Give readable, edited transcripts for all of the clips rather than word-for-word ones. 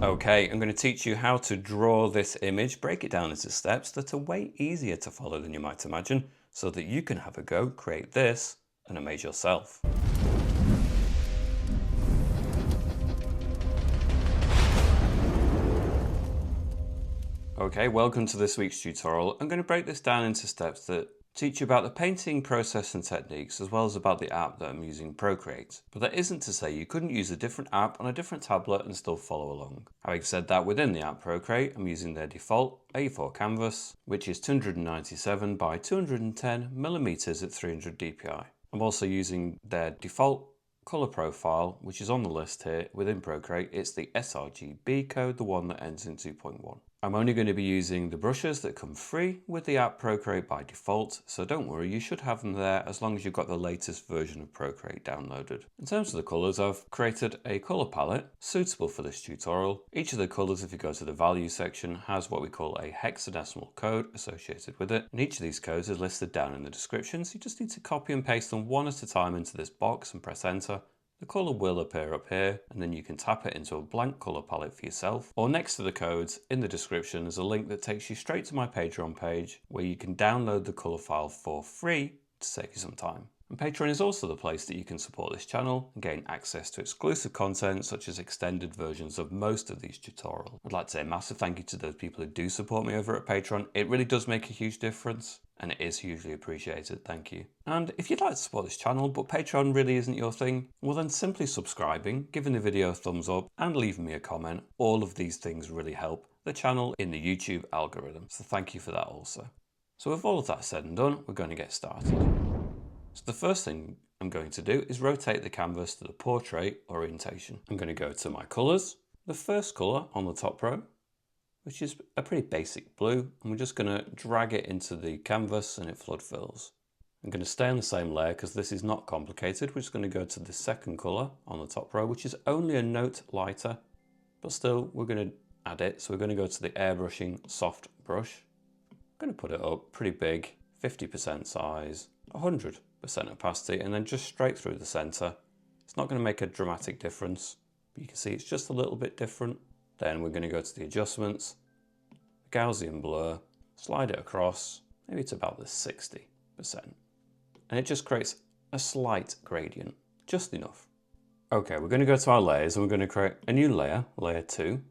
Okay, I'm going to teach you how to draw this image, break it down into steps that are way easier to follow than you might imagine, so that you can have a go, create this, and image yourself. Okay, welcome to this week's tutorial. I'm going to break this down into steps that teach you about the painting process and techniques, as well as about the app that I'm using, Procreate. But that isn't to say you couldn't use a different app on a different tablet and still follow along. Having said that, within the app Procreate, I'm using their default A4 canvas, which is 297 by 210 millimeters at 300 dpi. I'm also using their default color profile, which is on the list here within Procreate. It's the sRGB code, the one that ends in 2.1. I'm only going to be using the brushes that come free with the app Procreate by default, so don't worry, you should have them there as long as you've got the latest version of Procreate downloaded. In terms of the colours, I've created a colour palette suitable for this tutorial. Each of the colours, if you go to the value section, has what we call a hexadecimal code associated with it, and each of these codes is listed down in the description, so you just need to copy and paste them one at a time into this box and press enter. The colour will appear up here, and then you can tap it into a blank colour palette for yourself. Or next to the codes, in the description, is a link that takes you straight to my Patreon page, where you can download the colour file for free to save you some time. And Patreon is also the place that you can support this channel and gain access to exclusive content such as extended versions of most of these tutorials. I'd like to say a massive thank you to those people who do support me over at Patreon. It really does make a huge difference, and it is hugely appreciated. Thank you. And if you'd like to support this channel but Patreon really isn't your thing, well then simply subscribing, giving the video a thumbs up and leaving me a comment. All of these things really help the channel in the YouTube algorithm, so thank you for that also. So with all of that said and done, we're going to get started. So the first thing I'm going to do is rotate the canvas to the portrait orientation. I'm going to go to my colours, the first colour on the top row, which is a pretty basic blue, and we're just going to drag it into the canvas and it flood fills. I'm going to stay on the same layer because this is not complicated. We're just going to go to the second colour on the top row, which is only a note lighter, but still we're going to add it. So we're going to go to the airbrushing soft brush. I'm going to put it up pretty big, 50% size, 100% opacity, and then just straight through the centre. It's not going to make a dramatic difference, but you can see it's just a little bit different. Then we're going to go to the adjustments, Gaussian blur, slide it across, maybe to about the 60%. And it just creates a slight gradient, just enough. Okay, we're going to go to our layers and we're going to create a new layer, layer 2,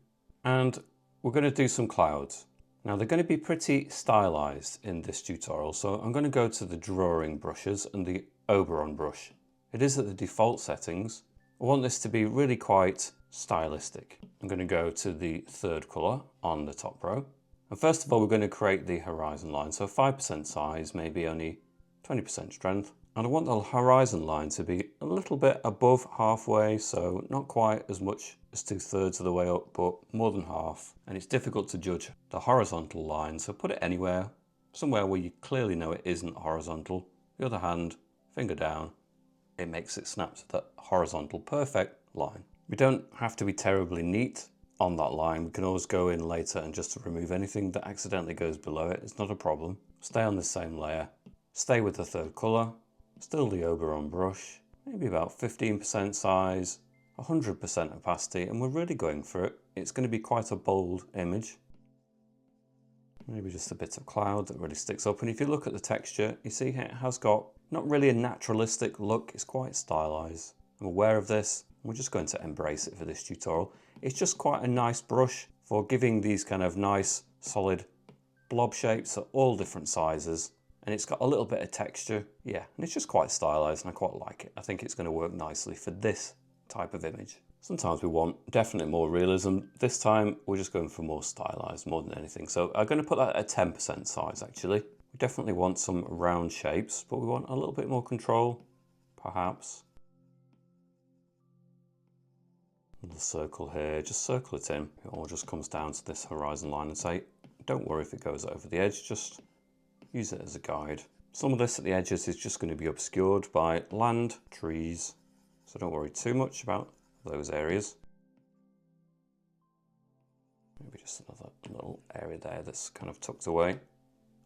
and we're going to do some clouds. Now they're going to be pretty stylized in this tutorial, so I'm going to go to the drawing brushes and the Oberon brush. It is at the default settings. I want this to be really quite stylistic. I'm going to go to the third colour on the top row. And first of all, we're going to create the horizon line. So 5% size, maybe only 20% strength. And I want the horizon line to be a little bit above halfway, so not quite as much as 2/3 of the way up, but more than half. And it's difficult to judge the horizontal line, so put it anywhere, somewhere where you clearly know it isn't horizontal. The other hand, finger down, it makes it snap to that horizontal perfect line. We don't have to be terribly neat on that line. We can always go in later and just remove anything that accidentally goes below it. It's not a problem. Stay on the same layer. Stay with the third colour. Still the Oberon brush. Maybe about 15% size, 100% opacity, and we're really going for it. It's going to be quite a bold image. Maybe just a bit of cloud that really sticks up. And if you look at the texture, you see it has got not really a naturalistic look. It's quite stylized. I'm aware of this. We're just going to embrace it for this tutorial. It's just quite a nice brush for giving these kind of nice solid blob shapes at all different sizes. And it's got a little bit of texture. Yeah, and it's just quite stylized and I quite like it. I think it's going to work nicely for this type of image. Sometimes we want definitely more realism. This time we're just going for more stylized more than anything. So I'm going to put that at 10% size actually. We definitely want some round shapes, but we want a little bit more control, perhaps. The circle here, just circle it in. It all just comes down to this horizon line and say, don't worry if it goes over the edge, just use it as a guide. Some of this at the edges is just going to be obscured by land, trees, so don't worry too much about those areas. Maybe just another little area there that's kind of tucked away.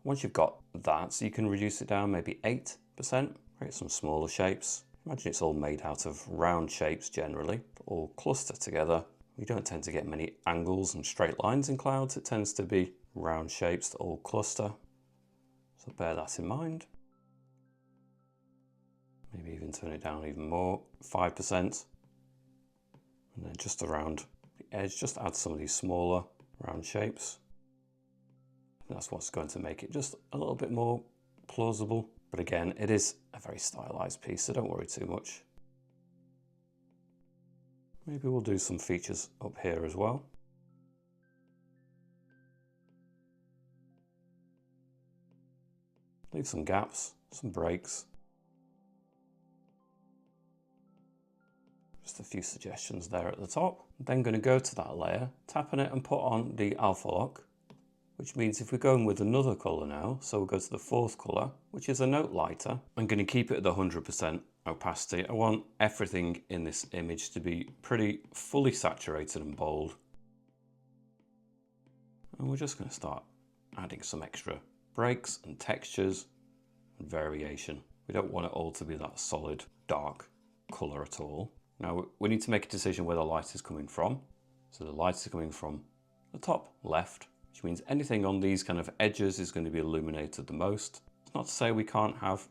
Once you've got that, so you can reduce it down maybe 8%, create some smaller shapes. Imagine it's all made out of round shapes generally, all cluster together. We don't tend to get many angles and straight lines in clouds. It tends to be round shapes that all cluster. So bear that in mind. Maybe even turn it down even more, 5%. And then just around the edge, just add some of these smaller round shapes. And that's what's going to make it just a little bit more plausible. But again, it is a very stylized piece, so don't worry too much. Maybe we'll do some features up here as well. Leave some gaps, some breaks. Just a few suggestions there at the top. I'm then going to go to that layer, tap on it and put on the alpha lock, which means if we're going with another colour now, so we'll go to the fourth colour, which is a note lighter. I'm going to keep it at the 100% opacity. I want everything in this image to be pretty fully saturated and bold. And we're just going to start adding some extra breaks and textures and variation. We don't want it all to be that solid dark colour at all. Now we need to make a decision where the light is coming from. So the light is coming from the top left, which means anything on these kind of edges is going to be illuminated the most. It's not to say we can't have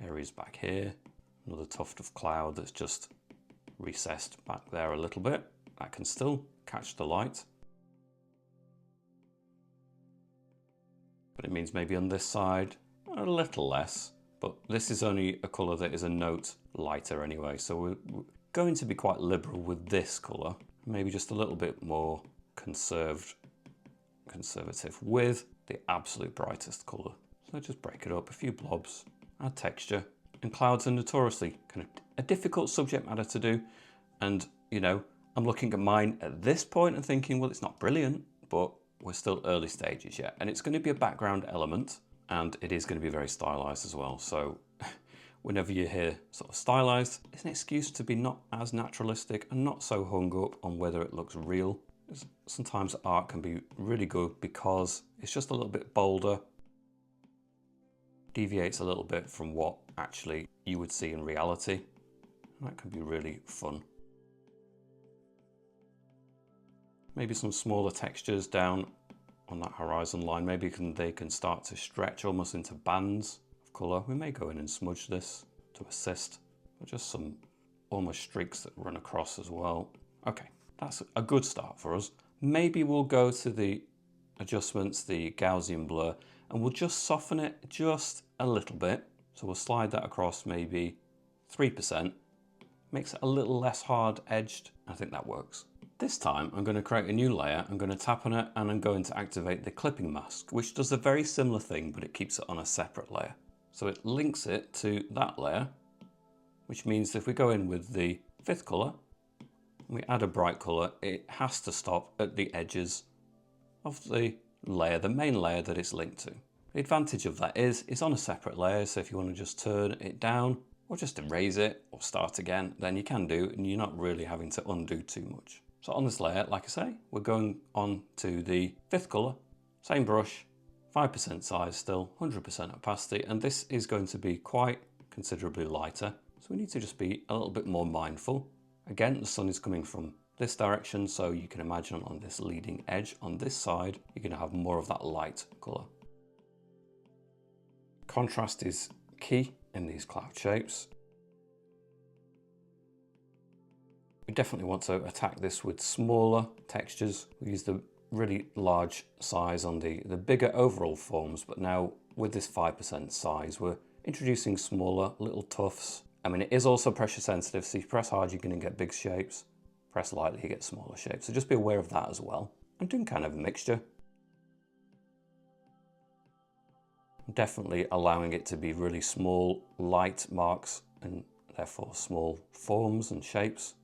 areas back here, another tuft of cloud that's just recessed back there a little bit. That can still catch the light. But it means maybe on this side a little less, but this is only a colour that is a note lighter anyway, so we're going to be quite liberal with this colour, maybe just a little bit more conservative with the absolute brightest colour. So just break it up, a few blobs, add texture. And clouds are notoriously kind of a difficult subject matter to do, and you know, I'm looking at mine at this point and thinking, well, it's not brilliant, but we're still early stages yet, and it's going to be a background element, and it is going to be very stylized as well. So whenever you hear sort of stylized, it's an excuse to be not as naturalistic and not so hung up on whether it looks real. Sometimes art can be really good because it's just a little bit bolder, deviates a little bit from what actually you would see in reality. And that can be really fun. Maybe some smaller textures down on that horizon line. Maybe they can start to stretch almost into bands of colour. We may go in and smudge this to assist, but just some almost streaks that run across as well. Okay, that's a good start for us. Maybe we'll go to the adjustments, the Gaussian blur, and we'll just soften it just a little bit. So we'll slide that across maybe 3%, makes it a little less hard edged. I think that works. This time I'm going to create a new layer, I'm going to tap on it and I'm going to activate the clipping mask, which does a very similar thing, but it keeps it on a separate layer. So it links it to that layer, which means if we go in with the fifth colour, and we add a bright colour, it has to stop at the edges of the layer, the main layer that it's linked to. The advantage of that is it's on a separate layer, so if you want to just turn it down or just erase it or start again, then you can do, and you're not really having to undo too much. So on this layer, like I say, we're going on to the fifth colour, same brush, 5% size still, 100% opacity, and this is going to be quite considerably lighter. So we need to just be a little bit more mindful. Again, the sun is coming from this direction, so you can imagine on this leading edge on this side, you're going to have more of that light colour. Contrast is key in these cloud shapes. We definitely want to attack this with smaller textures. We use the really large size on the bigger overall forms, but now with this 5% size, we're introducing smaller little tufts. I mean, it is also pressure sensitive, so if you press hard, you're going to get big shapes. Press lightly, you get smaller shapes. So just be aware of that as well. I'm doing kind of a mixture. Definitely allowing it to be really small, light marks, and therefore small forms and shapes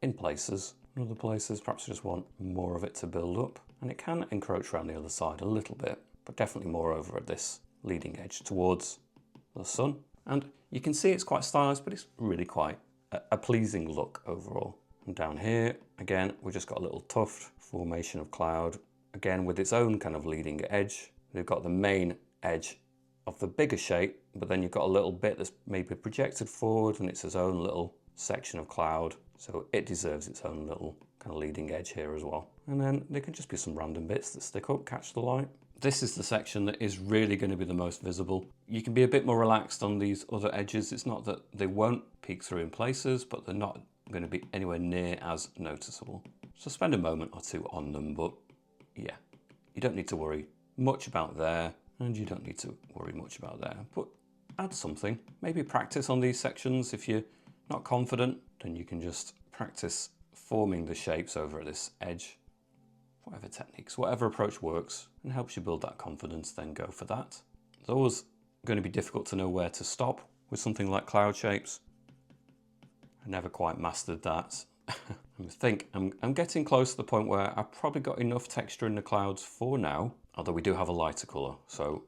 in places. In other places, perhaps you just want more of it to build up. And it can encroach around the other side a little bit, but definitely more over at this leading edge towards the sun. And you can see it's quite stylized, but it's really quite a pleasing look overall. And down here, again, we've just got a little tuft formation of cloud, again with its own kind of leading edge. We've got the main edge of the bigger shape, but then you've got a little bit that's maybe projected forward and it's its own little section of cloud. So it deserves its own little kind of leading edge here as well. And then there can just be some random bits that stick up, catch the light. This is the section that is really going to be the most visible. You can be a bit more relaxed on these other edges. It's not that they won't peek through in places, but they're not going to be anywhere near as noticeable. So spend a moment or two on them, but yeah, you don't need to worry much about there, and you don't need to worry much about there. But add something. Maybe practice on these sections. If you're not confident, then you can just practice forming the shapes over at this edge. Whatever techniques, whatever approach works and helps you build that confidence, then go for that. It's always going to be difficult to know where to stop with something like cloud shapes. I never quite mastered that. I think I'm getting close to the point where I've probably got enough texture in the clouds for now, although we do have a lighter colour, so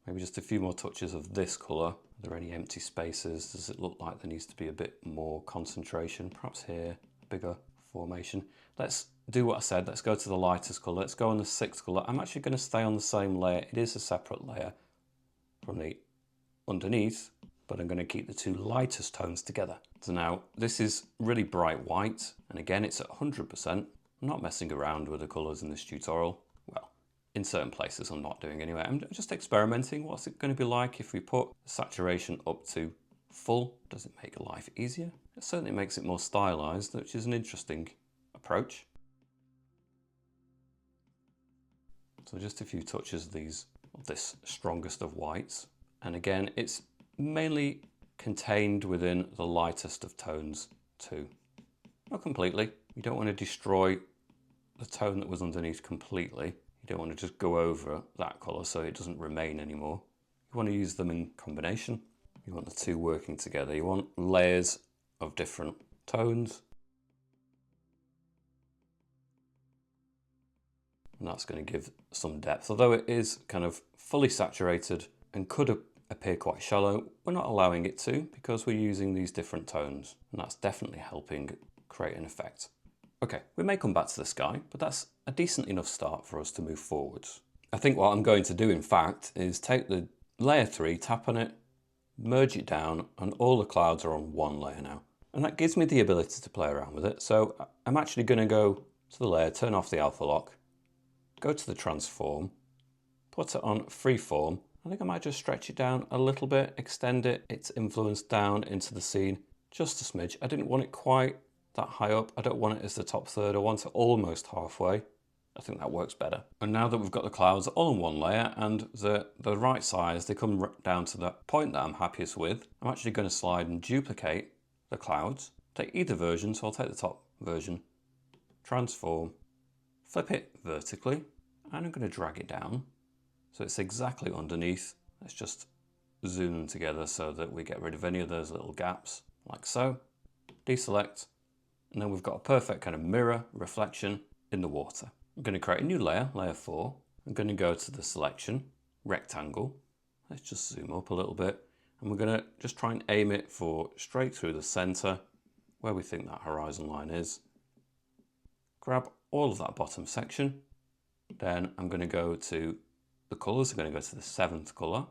maybe just a few more touches of this colour. Are there any empty spaces? Does it look like there needs to be a bit more concentration? Perhaps here, a bigger formation. Let's do what I said. Let's go to the lightest colour. Let's go on the 6th colour. I'm actually going to stay on the same layer. It is a separate layer from the underneath, but I'm going to keep the two lightest tones together. So now this is really bright white, and again it's at 100%. I'm not messing around with the colours in this tutorial. Well, in certain places I'm not doing anyway. I'm just experimenting. What's it going to be like if we put saturation up to full? Does it make life easier? It certainly makes it more stylized, which is an interesting approach. So just a few touches of this strongest of whites. And again, it's mainly contained within the lightest of tones too. Not completely. You don't want to destroy the tone that was underneath completely. You don't want to just go over that colour so it doesn't remain anymore. You want to use them in combination. You want the two working together. You want layers of different tones. And that's going to give some depth. Although it is kind of fully saturated and could appear quite shallow, we're not allowing it to because we're using these different tones. And that's definitely helping create an effect. Okay, we may come back to the sky, but that's a decent enough start for us to move forwards. I think what I'm going to do, in fact, is take the layer 3, tap on it, merge it down, and all the clouds are on one layer now. And that gives me the ability to play around with it. So I'm actually going to go to the layer, turn off the alpha lock, go to the transform, put it on freeform. I think I might just stretch it down a little bit, extend its influence down into the scene just a smidge. I didn't want it quite that high up. I don't want it as the top third. I want it almost halfway. I think that works better. And now that we've got the clouds all in one layer and the right size, they come down to the point that I'm happiest with, I'm actually going to slide and duplicate the clouds. Take either version, so I'll take the top version, transform, flip it vertically, and I'm going to drag it down so it's exactly underneath. Let's just zoom them together so that we get rid of any of those little gaps, like so. Deselect, and then we've got a perfect kind of mirror reflection in the water. I'm going to create a new layer, layer 4. I'm going to go to the selection, rectangle. Let's just zoom up a little bit, and we're going to just try and aim it for straight through the center where we think that horizon line is. Grab all of that bottom section. Then I'm going to go to the colors. I'm going to go to the 7th color,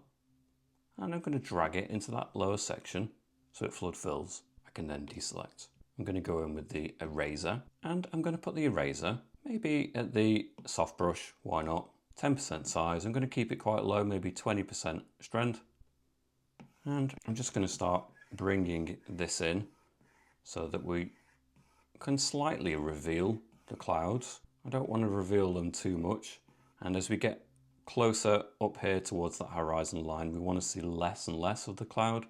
and I'm going to drag it into that lower section so it flood fills. I can then deselect. I'm going to go in with the eraser, and I'm going to put the eraser maybe at the soft brush. Why not? 10% size. I'm going to keep it quite low, maybe 20% strength. And I'm just going to start bringing this in so that we can slightly reveal the clouds. I don't want to reveal them too much. And as we get closer up here towards that horizon line, we want to see less and less of the cloud.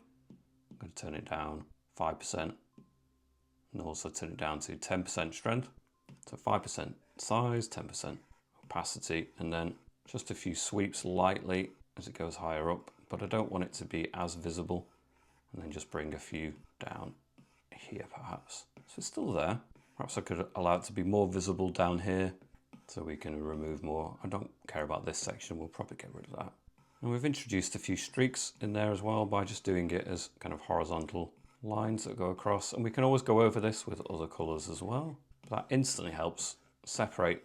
I'm going to turn it down 5% and also turn it down to 10% strength. So 5% size, 10% opacity, and then just a few sweeps lightly as it goes higher up, but I don't want it to be as visible. And then just bring a few down here perhaps. So it's still there. Perhaps I could allow it to be more visible down here so we can remove more. I don't care about this section, we'll probably get rid of that. And we've introduced a few streaks in there as well by just doing it as kind of horizontal lines that go across. And we can always go over this with other colors as well. That instantly helps separate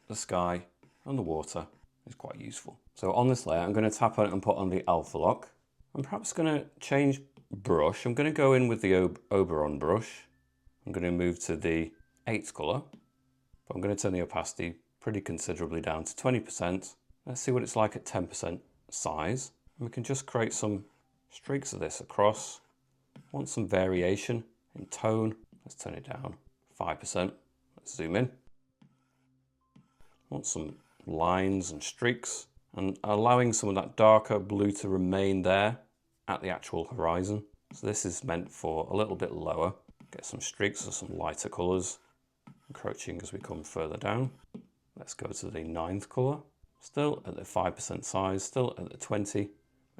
the sky and the water. It's quite useful. So on this layer, I'm going to tap on it and put on the alpha lock. I'm perhaps going to change brush. I'm going to go in with the Oberon brush. I'm going to move to the 8th color. But I'm going to turn the opacity pretty considerably down to 20%. Let's see what it's like at 10% size. And we can just create some streaks of this across. Want some variation in tone. Let's turn it down 5%. Let's zoom in. Want some lines and streaks, and allowing some of that darker blue to remain there at the actual horizon. So this is meant for a little bit lower. Get some streaks of some lighter colours, encroaching as we come further down. Let's go to the 9th colour. Still at the 5% size, still at the 20.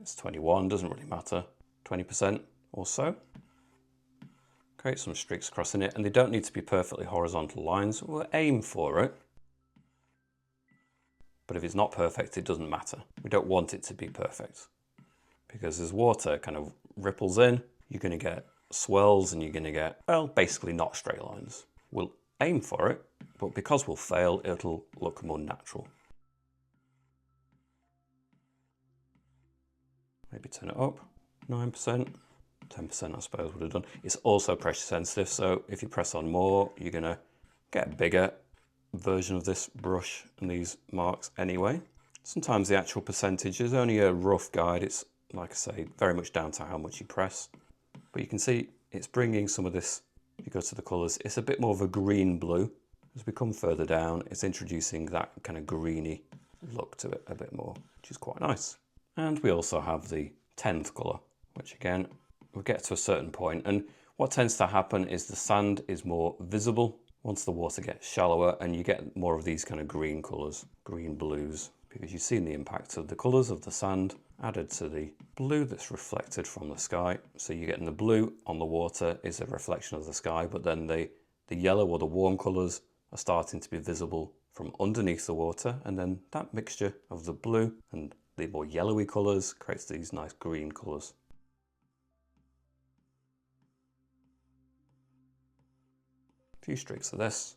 It's 21, doesn't really matter. 20% or so. Create some streaks across in it, and they don't need to be perfectly horizontal lines. We'll aim for it. But if it's not perfect, it doesn't matter. We don't want it to be perfect. Because as water kind of ripples in, you're going to get swirls and you're going to get, well, basically not straight lines. We'll aim for it, but because we'll fail, it'll look more natural. Maybe turn it up, 9%, 10% I suppose would have done. It's also pressure sensitive, so if you press on more, you're going to get a bigger version of this brush and these marks anyway. Sometimes the actual percentage is only a rough guide. It's, like I say, very much down to how much you press. But you can see it's bringing some of this, if you go to the colours, it's a bit more of a green blue. As we come further down, it's introducing that kind of greeny look to it a bit more, which is quite nice. And we also have the 10th colour, which again, we get to a certain point, and what tends to happen is the sand is more visible once the water gets shallower, and you get more of these kind of green colours, green blues, because you've seen the impact of the colours of the sand added to the blue that's reflected from the sky. So you're getting the blue on the water is a reflection of the sky, but then the yellow or the warm colours are starting to be visible from underneath the water, and then that mixture of the blue and the more yellowy colours creates these nice green colours. A few streaks of this.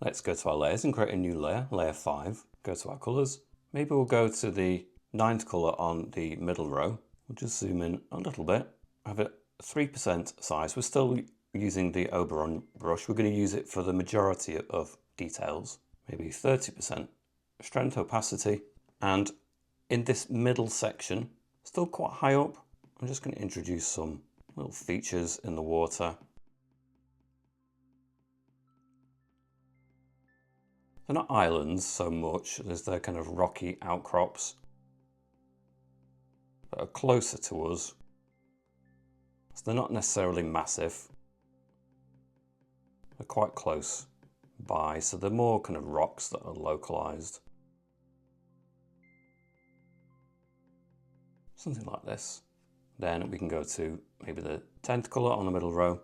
Let's go to our layers and create a new layer, layer 5. Go to our colours. Maybe we'll go to the 9th colour on the middle row. We'll just zoom in a little bit. Have it 3% size. We're still using the Oberon brush. We're going to use it for the majority of details. Maybe 30% strength, opacity. And in this middle section, still quite high up, I'm just going to introduce some little features in the water. They're not islands so much as they're kind of rocky outcrops that are closer to us. So they're not necessarily massive. They're quite close by, so they're more kind of rocks that are localized. Something like this. Then we can go to maybe the 10th colour on the middle row.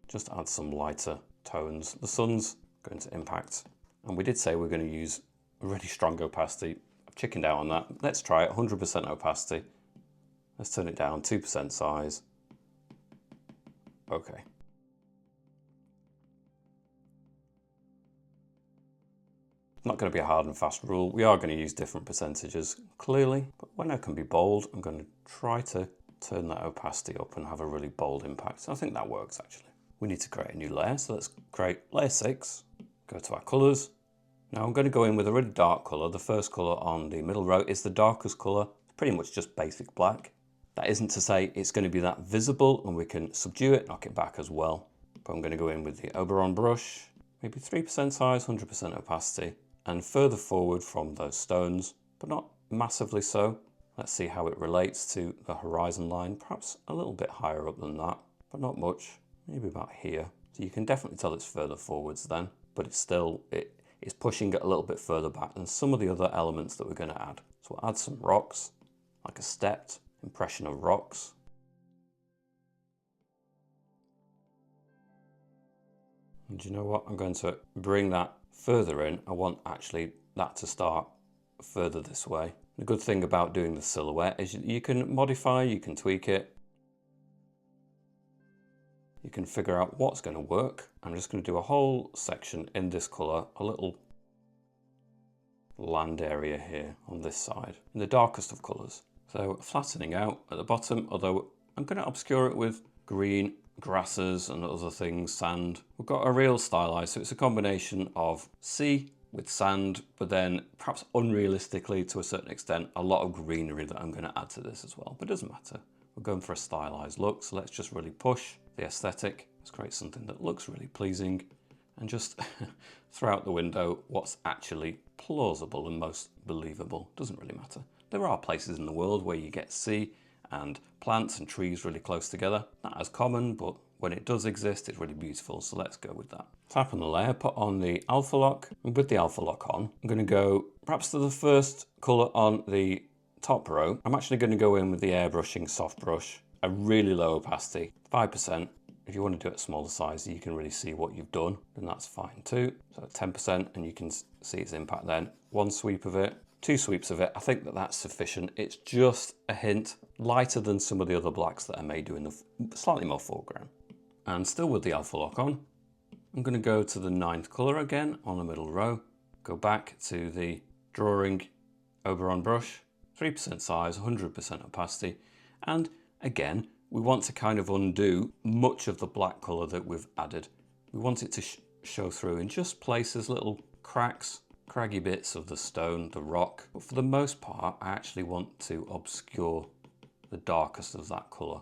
Just add some lighter tones. The sun's going to impact. And we did say we're going to use a really strong opacity. I've chickened out on that. Let's try it, 100% opacity. Let's turn it down, 2% size. Okay. Not going to be a hard and fast rule. We are going to use different percentages, clearly. But when I can be bold, I'm going to try to turn that opacity up and have a really bold impact. So I think that works, actually. We need to create a new layer. So let's create layer 6. Go to our colours. Now I'm going to go in with a really dark colour. The first colour on the middle row is the darkest colour. It's pretty much just basic black. That isn't to say it's going to be that visible, and we can subdue it, knock it back as well. But I'm going to go in with the Oberon brush, maybe 3% size, 100% opacity. And further forward from those stones, but not massively so. Let's see how it relates to the horizon line, perhaps a little bit higher up than that, but not much, maybe about here. So you can definitely tell it's further forwards then, but it's still, it's pushing it a little bit further back than some of the other elements that we're going to add. So we'll add some rocks, like a stepped impression of rocks. And do you know what? I'm going to bring that further in. I want actually that to start further this way. The good thing about doing the silhouette is you can modify, you can tweak it. You can figure out what's going to work. I'm just going to do a whole section in this colour, a little land area here on this side, in the darkest of colours. So flattening out at the bottom, although I'm going to obscure it with green grasses and other things, sand. We've got a real stylized, so it's a combination of sea with sand, but then perhaps unrealistically to a certain extent, a lot of greenery that I'm going to add to this as well, but it doesn't matter. We're going for a stylized look, so let's just really push the aesthetic. Let's create something that looks really pleasing and just throw out the window what's actually plausible and most believable. Doesn't really matter. There are places in the world where you get sea and plants and trees really close together. Not as common, but when it does exist, it's really beautiful, so let's go with that. Tap on the layer, put on the alpha lock, and with the alpha lock on, I'm going to go perhaps to the first colour on the top row. I'm actually going to go in with the airbrushing soft brush, a really low opacity, 5%. If you want to do it smaller size, you can really see what you've done, then that's fine too. So 10%, and you can see its impact then. One sweep of it, two sweeps of it. I think that that's sufficient. It's just a hint lighter than some of the other blacks that I may do in the slightly more foreground. And still with the alpha lock on, I'm going to go to the 9th colour again on the middle row, go back to the drawing Oberon brush, 3% size, 100% opacity, and again, we want to kind of undo much of the black colour that we've added. We want it to show through in just places, little cracks, craggy bits of the stone, the rock, but for the most part, I actually want to obscure the darkest of that colour.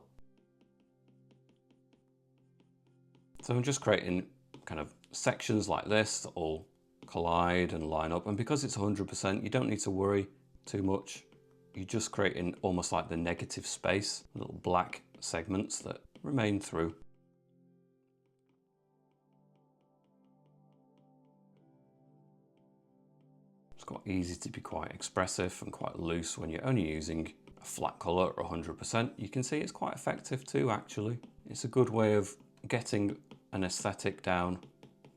So I'm just creating kind of sections like this that all collide and line up, and because it's 100%, you don't need to worry too much. You're just creating almost like the negative space, little black segments that remain through. It's quite easy to be quite expressive and quite loose when you're only using a flat colour or 100%. You can see it's quite effective too, actually. It's a good way of getting an aesthetic down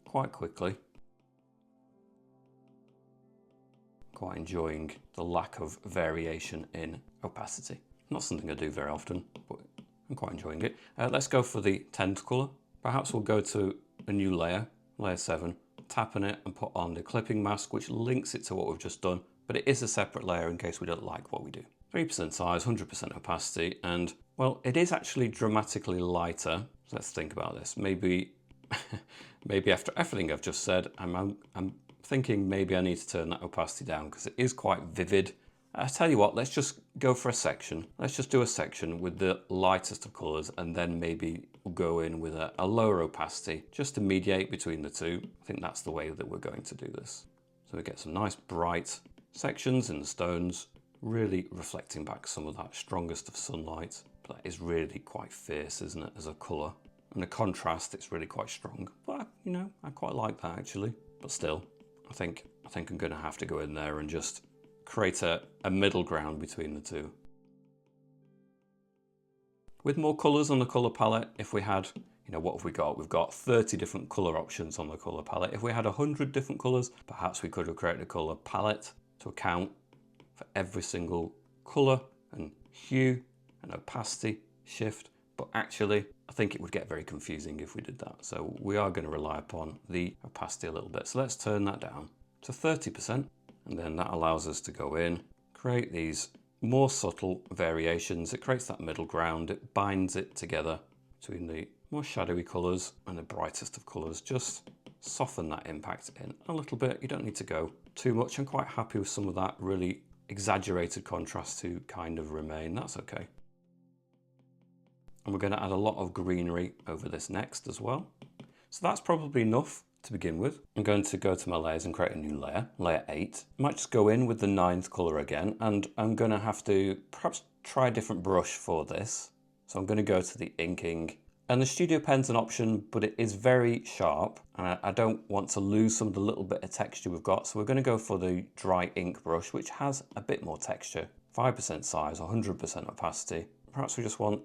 quite quickly. Quite enjoying the lack of variation in opacity. Not something I do very often, but I'm quite enjoying it. Let's go for the 10th colour. Perhaps we'll go to a new layer, layer 7, tap on it and put on the clipping mask, which links it to what we've just done, but it is a separate layer in case we don't like what we do. 3% size, 100% opacity, and well, it is actually dramatically lighter. So let's think about this. Maybe after everything I've just said, I'm thinking maybe I need to turn that opacity down because it is quite vivid. I tell you what, let's just go for a section. Let's just do a section with the lightest of colours, and then maybe we'll go in with a lower opacity just to mediate between the two. I think that's the way that we're going to do this. So we get some nice bright sections in the stones, really reflecting back some of that strongest of sunlight. But that is really quite fierce, isn't it, as a colour? And the contrast, it's really quite strong. But, you know, I quite like that actually. But still, I think I'm going to have to go in there and just create a middle ground between the two. With more colours on the colour palette, if we had, you know, what have we got? We've got 30 different colour options on the colour palette. If we had 100 different colours, perhaps we could have created a colour palette to account for every single colour and hue and opacity shift. But actually, I think it would get very confusing if we did that. So we are going to rely upon the opacity a little bit. So let's turn that down to 30%. And then that allows us to go in, create these more subtle variations. It creates that middle ground. It binds it together between the more shadowy colours and the brightest of colours. Just soften that impact in a little bit. You don't need to go too much. I'm quite happy with some of that really exaggerated contrast to kind of remain. That's okay. And we're going to add a lot of greenery over this next as well. So that's probably enough to begin with. I'm going to go to my layers and create a new layer, layer 8. I might just go in with the 9th colour again, and I'm going to have to perhaps try a different brush for this. So I'm going to go to the inking, and the Studio Pen's an option, but it is very sharp, and I don't want to lose some of the little bit of texture we've got. So we're going to go for the dry ink brush, which has a bit more texture, 5% size, 100% opacity. Perhaps we just want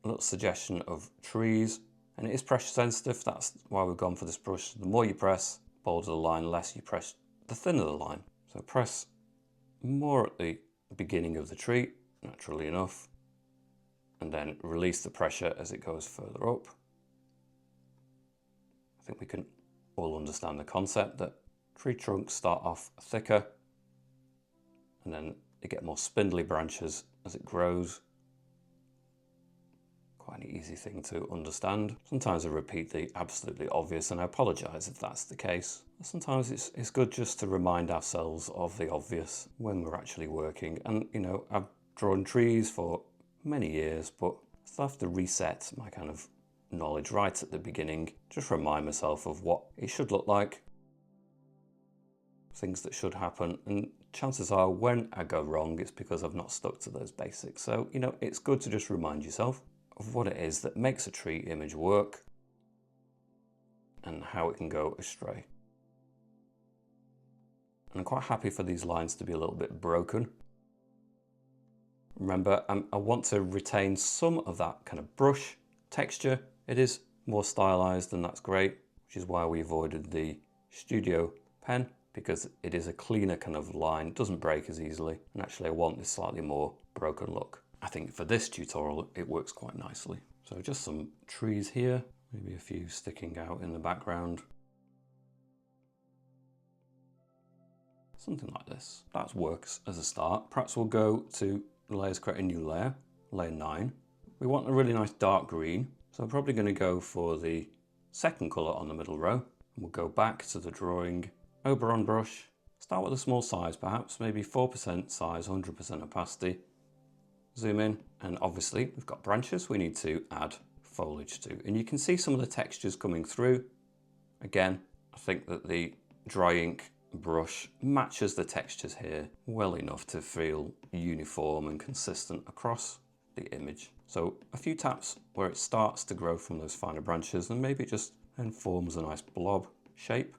a little suggestion of trees, and it is pressure sensitive. That's why we've gone for this brush. The more you press, bolder the line, less you press, the thinner the line. So press more at the beginning of the tree, naturally enough, and then release the pressure as it goes further up. I think we can all understand the concept that tree trunks start off thicker, and then you get more spindly branches as it grows. quite an easy thing to understand. Sometimes I repeat the absolutely obvious, and I apologise if that's the case. Sometimes it's good just to remind ourselves of the obvious when we're actually working. And, you know, I've drawn trees for many years, but I still have to reset my kind of knowledge right at the beginning. Just remind myself of what it should look like, things that should happen, and chances are when I go wrong, it's because I've not stuck to those basics. So, you know, it's good to just remind yourself of what it is that makes a tree image work and how it can go astray. And I'm quite happy for these lines to be a little bit broken. Remember, I want to retain some of that kind of brush texture. It is more stylized, and that's great, which is why we avoided the studio pen, because it is a cleaner kind of line. It doesn't break as easily. And actually I want this slightly more broken look. I think for this tutorial, it works quite nicely. So just some trees here, maybe a few sticking out in the background. Something like this. That works as a start. Perhaps we'll go to layers, create a new layer, layer 9. We want a really nice dark green. So I'm probably going to go for the second color on the middle row. And we'll go back to the drawing, Oberon brush, start with a small size perhaps, maybe 4% size, 100% opacity. Zoom in, and obviously we've got branches we need to add foliage to. And you can see some of the textures coming through. Again, I think that the dry ink brush matches the textures here well enough to feel uniform and consistent across the image. So a few taps where it starts to grow from those finer branches, and maybe it just then forms a nice blob shape.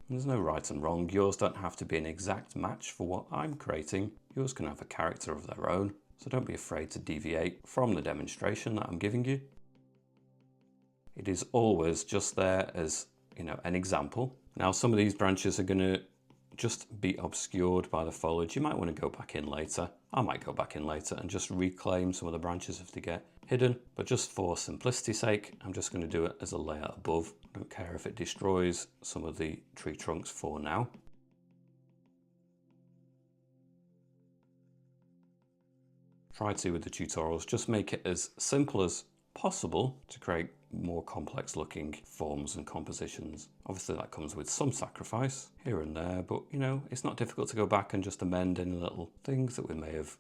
There's no right and wrong. Yours don't have to be an exact match for what I'm creating. Yours can have a character of their own, so don't be afraid to deviate from the demonstration that I'm giving you. It is always just there as, you know, an example. Now some of these branches are going to just be obscured by the foliage. You might want to go back in later. I might go back in later and just reclaim some of the branches if they get hidden, but just for simplicity's sake, I'm just going to do it as a layer above. I don't care if it destroys some of the tree trunks for now. Try to, with the tutorials, just make it as simple as possible to create more complex looking forms and compositions. Obviously that comes with some sacrifice here and there, but you know, it's not difficult to go back and just amend any little things that we may have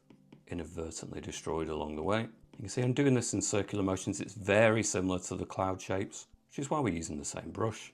inadvertently destroyed along the way. You can see I'm doing this in circular motions. It's very similar to the cloud shapes, which is why we're using the same brush.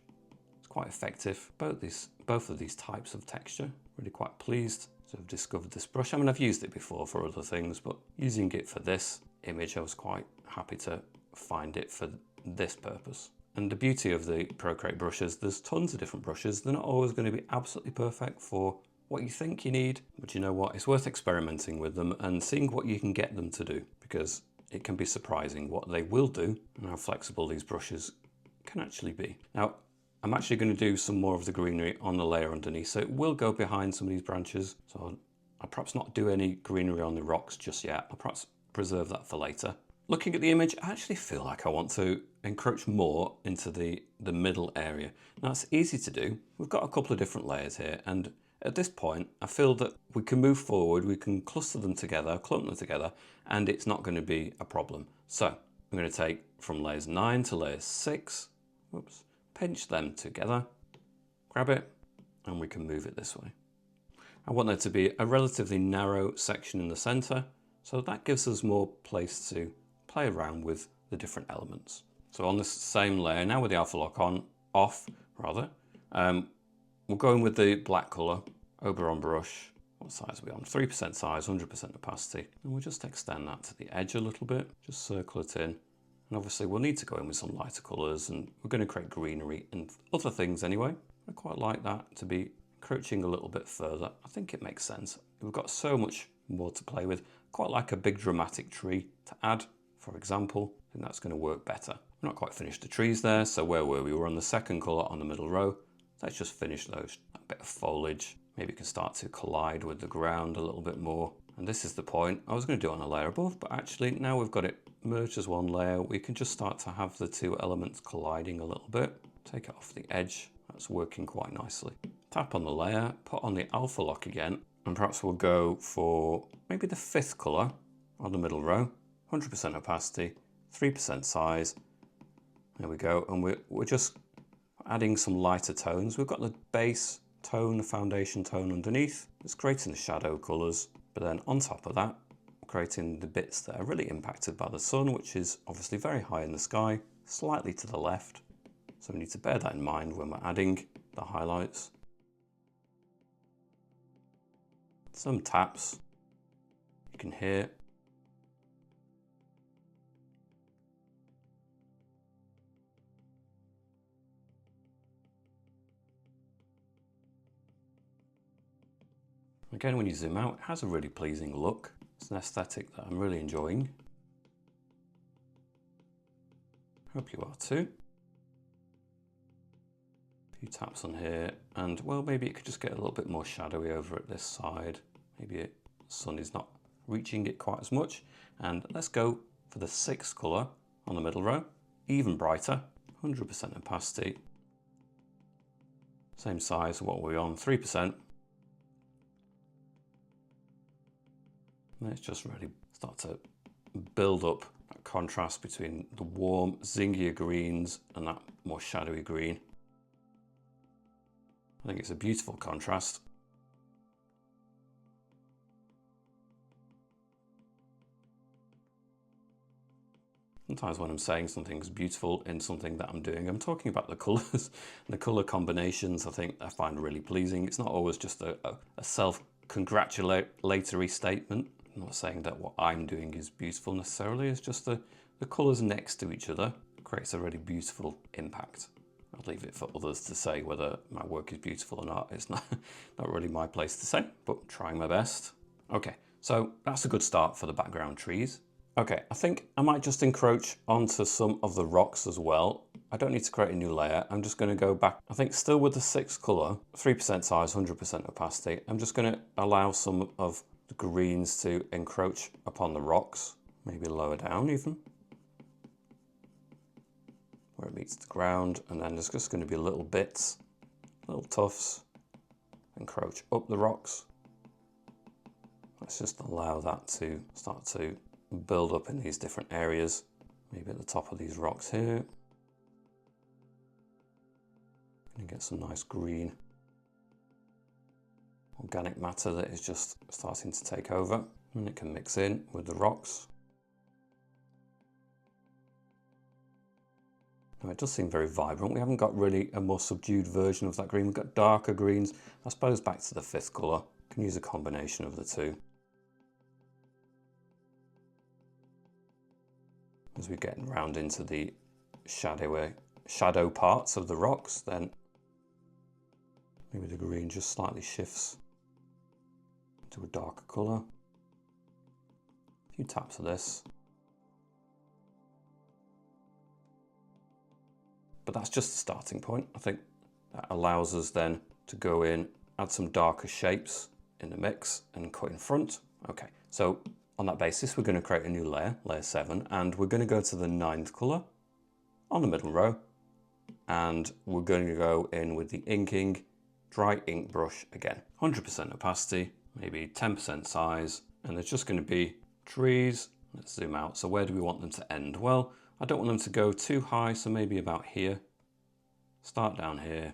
It's quite effective. Both of these types of texture. Really quite pleased to have discovered this brush. I mean, I've used it before for other things, but using it for this image, I was quite happy to find it for this purpose. And the beauty of the Procreate brushes, there's tons of different brushes. They're not always going to be absolutely perfect for what you think you need, but you know what? It's worth experimenting with them and seeing what you can get them to do, because it can be surprising what they will do and how flexible these brushes can actually be. Now, I'm actually going to do some more of the greenery on the layer underneath, so it will go behind some of these branches. So I'll perhaps not do any greenery on the rocks just yet. I'll perhaps preserve that for later. Looking at the image, I actually feel like I want to encroach more into the middle area. Now it's easy to do. We've got a couple of different layers here, and at this point, I feel that we can move forward, we can cluster them together, clump them together, and it's not going to be a problem. So I'm going to take from layers 9 to layer 6, whoops, pinch them together, grab it, and we can move it this way. I want there to be a relatively narrow section in the center, so that gives us more place to play around with the different elements. So on this same layer, now with the alpha lock off, we'll go in with the black color, Oberon brush. What size are we on? 3% size, 100% opacity. And we'll just extend that to the edge a little bit, just circle it in. And obviously we'll need to go in with some lighter colors, and we're going to create greenery and other things anyway. I quite like that to be encroaching a little bit further. I think it makes sense. We've got so much more to play with. Quite like a big dramatic tree to add, for example. I think that's going to work better. We're not quite finished the trees there, so where were we? We were on the second color on the middle row. Let's just finish those. A bit of foliage. Maybe it can start to collide with the ground a little bit more. And this is the point. I was going to do it on a layer above, but actually now we've got it merged as one layer, we can just start to have the two elements colliding a little bit. Take it off the edge. That's working quite nicely. Tap on the layer, put on the alpha lock again, and perhaps we'll go for maybe the 5th color on the middle row. 100% opacity, 3% size. There we go, and we're just adding some lighter tones. We've got the base tone, the foundation tone underneath. It's creating the shadow colours, but then on top of that, creating the bits that are really impacted by the sun, which is obviously very high in the sky, slightly to the left. So we need to bear that in mind when we're adding the highlights. Some taps you can hear. Again, when you zoom out, it has a really pleasing look. It's an aesthetic that I'm really enjoying. Hope you are too. A few taps on here, and well, maybe it could just get a little bit more shadowy over at this side. Maybe the sun is not reaching it quite as much. And let's go for the 6th colour on the middle row, even brighter, 100% opacity. Same size, what were we on? 3%. Let's just really start to build up that contrast between the warm, zingier greens and that more shadowy green. I think it's a beautiful contrast. Sometimes when I'm saying something's beautiful in something that I'm doing, I'm talking about the colours. The colour combinations I find really pleasing. It's not always just a self-congratulatory statement. I'm not saying that what I'm doing is beautiful necessarily, it's just the colours next to each other creates a really beautiful impact. I'll leave it for others to say whether my work is beautiful or not. It's not really my place to say, but trying my best. Okay, so that's a good start for the background trees. Okay, I think I might just encroach onto some of the rocks as well. I don't need to create a new layer. I'm just going to go back, I think still with the 6th colour, 3% size, 100% opacity. I'm just going to allow some of the greens to encroach upon the rocks, maybe lower down even, where it meets the ground, and then there's just going to be little bits, little tufts, encroach up the rocks. Let's just allow that to start to build up in these different areas, maybe at the top of these rocks here. And get some nice green organic matter that is just starting to take over, and it can mix in with the rocks. Now it does seem very vibrant. We haven't got really a more subdued version of that green. We've got darker greens. I suppose back to the 5th colour. Can use a combination of the two. As we're getting round into the shadow parts of the rocks, then maybe the green just slightly shifts to a darker colour. A few taps of this. But that's just the starting point. I think that allows us then to go in, add some darker shapes in the mix and cut in front. Okay, so on that basis, we're going to create a new layer, layer 7, and we're going to go to the 9th colour on the middle row. And we're going to go in with the inking dry ink brush again. 100% opacity, maybe 10% size, and there's just going to be trees. Let's zoom out. So where do we want them to end? Well, I don't want them to go too high, so maybe about here. Start down here,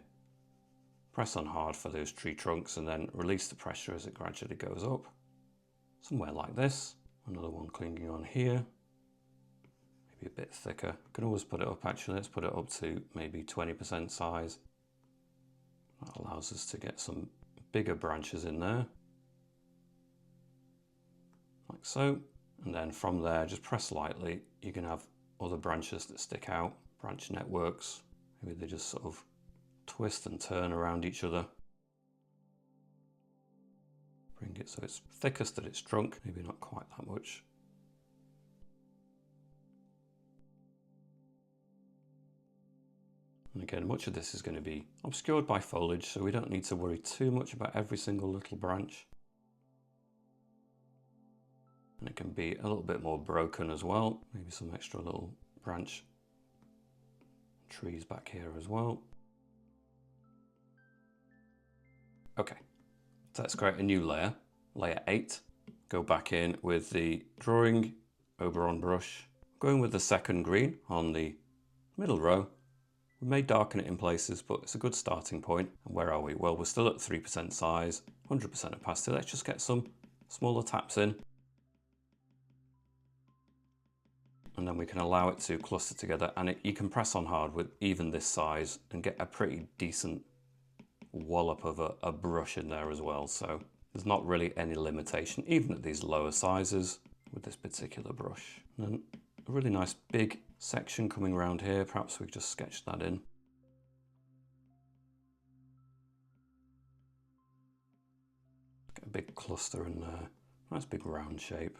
press on hard for those tree trunks, and then release the pressure as it gradually goes up. Somewhere like this. Another one clinging on here. Maybe a bit thicker. Can always put it up actually. Let's put it up to maybe 20% size. That allows us to get some bigger branches in there. Like so. And then from there, just press lightly. You can have other branches that stick out, branch networks. Maybe they just sort of twist and turn around each other. Bring it so it's thickest at its trunk, maybe not quite that much. And again, much of this is going to be obscured by foliage, so we don't need to worry too much about every single little branch. And it can be a little bit more broken as well. Maybe some extra little branch trees back here as well. Okay, so let's create a new layer, layer 8. Go back in with the drawing Oberon brush. Going with the second green on the middle row. We may darken it in places, but it's a good starting point. And where are we? Well, we're still at 3% size, 100% opacity. Let's just get some smaller taps in. And then we can allow it to cluster together, and you can press on hard with even this size and get a pretty decent wallop of a brush in there as well. So there's not really any limitation, even at these lower sizes with this particular brush. And then a really nice big section coming around here. Perhaps we could just sketch that in. Get a big cluster in there. Nice big round shape.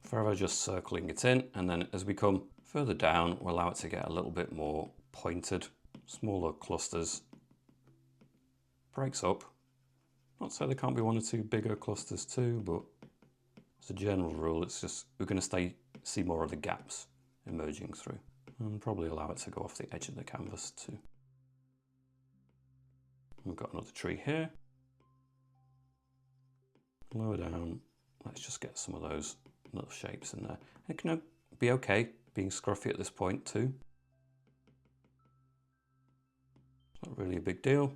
Forever just circling it in, and then as we come further down, we'll allow it to get a little bit more pointed, smaller clusters. Breaks up. Not so there can't be one or two bigger clusters too, but as a general rule, it's just we're going to see more of the gaps emerging through, and probably allow it to go off the edge of the canvas too. We've got another tree here. Lower down, let's just get some of those little shapes in there. It can be okay being scruffy at this point too. It's not really a big deal.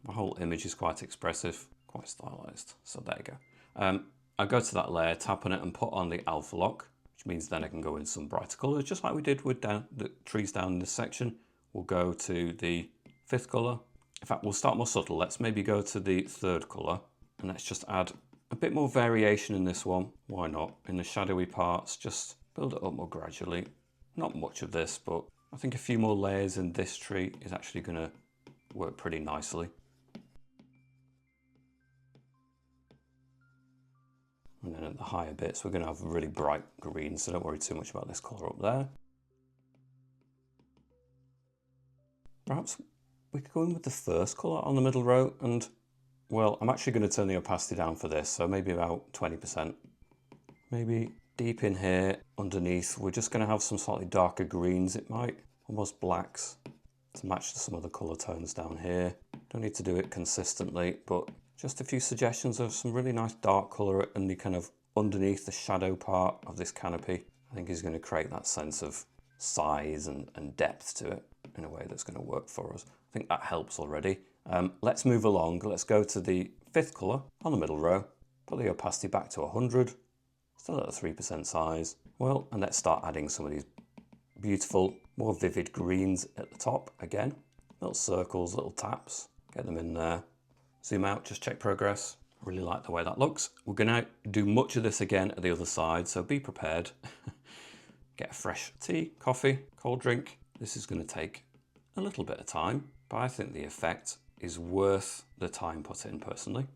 The whole image is quite expressive, quite stylized. So there you go. I go to that layer, tap on it and put on the alpha lock, which means then I can go in some brighter colors, just like we did with the trees down in this section. We'll go to the 5th color. In fact, we'll start more subtle. Let's maybe go to the 3rd color, and let's just add a bit more variation in this one. Why not? In the shadowy parts, just build it up more gradually. Not much of this, but I think a few more layers in this tree is actually going to work pretty nicely. And then at the higher bits, we're going to have really bright green, so don't worry too much about this color up there. Perhaps we could go in with the 1st color on the middle row, and well, I'm actually going to turn the opacity down for this, so maybe about 20%. Maybe deep in here underneath, we're just going to have some slightly darker greens. It might almost blacks to match some of the color tones down here. Don't need to do it consistently, but just a few suggestions of some really nice dark color in the kind of underneath the shadow part of this canopy. I think is going to create that sense of size and depth to it in a way that's going to work for us. I think that helps already. Let's move along. Let's go to the 5th color on the middle row. Put the opacity back to 100. Still at a 3% size. Well, and let's start adding some of these beautiful, more vivid greens at the top again. Little circles, little taps. Get them in there. Zoom out, just check progress. I really like the way that looks. We're going to do much of this again at the other side, so be prepared. Get a fresh tea, coffee, cold drink. This is going to take a little bit of time, but I think the effect is worth the time put in personally.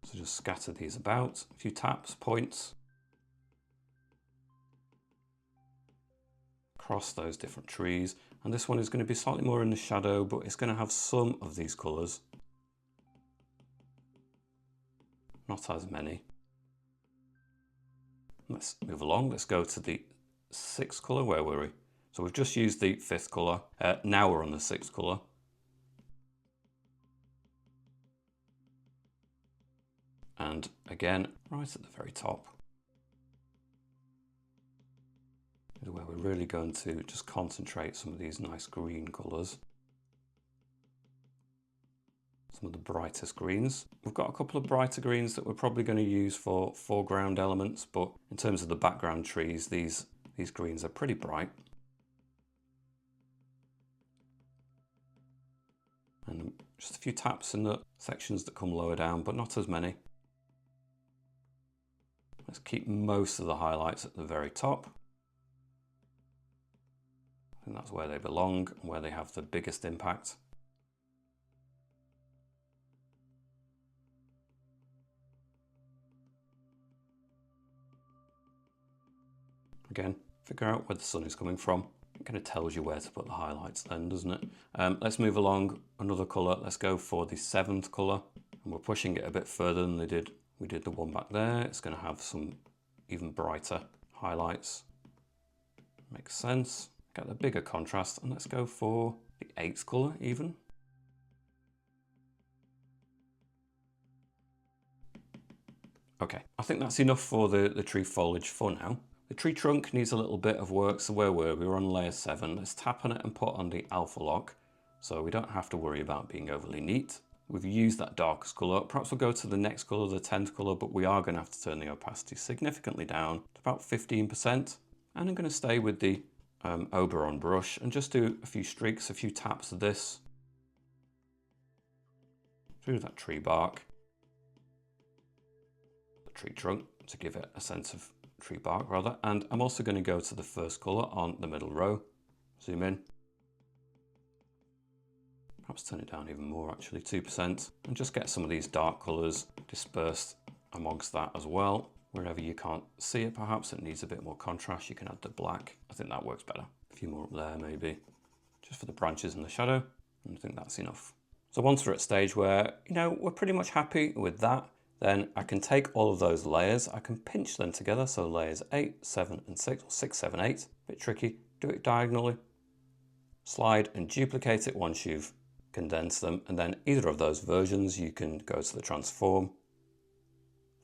So just scatter these about, a few taps, points, across those different trees. And this one is going to be slightly more in the shadow, but it's going to have some of these colours. Not as many. Let's move along. Let's go to the 6th colour. Where were we? So we've just used the 5th colour. Now we're on the 6th colour. And again, right at the very top is where we're really going to just concentrate some of these nice green colours. Some of the brightest greens. We've got a couple of brighter greens that we're probably going to use for foreground elements, but in terms of the background trees, these greens are pretty bright. And just a few taps in the sections that come lower down, but not as many. Let's keep most of the highlights at the very top. I think that's where they belong and where they have the biggest impact. Again, figure out where the sun is coming from. It kind of tells you where to put the highlights then, doesn't it? Let's move along another colour. Let's go for the 7th colour. And we're pushing it a bit further than they did we did the one back there. It's going to have some even brighter highlights. Makes sense. Get the bigger contrast, and let's go for the 8th color even. Okay, I think that's enough for the tree foliage for now. The tree trunk needs a little bit of work, so where were we? We're on layer 7. Let's tap on it and put on the alpha lock, so we don't have to worry about being overly neat. We've used that darkest color. Perhaps we'll go to the next color, the 10th color, but we are going to have to turn the opacity significantly down to about 15%. And I'm going to stay with the Oberon brush and just do a few streaks, a few taps of this through that tree bark, the tree trunk, to give it a sense of tree bark rather. And I'm also going to go to the first color on the middle row, zoom in, perhaps turn it down even more actually, 2%, and just get some of these dark colors dispersed amongst that as well. Wherever you can't see it, perhaps it needs a bit more contrast, you can add the black. I think that works better. A few more up there maybe, just for the branches and the shadow, and I think that's enough. So once we're at a stage where, we're pretty much happy with that, then I can take all of those layers, I can pinch them together, so layers 8, 7 and 6, or 6, 7, 8, a bit tricky, do it diagonally, slide and duplicate it once you've condensed them, and then either of those versions you can go to the transform,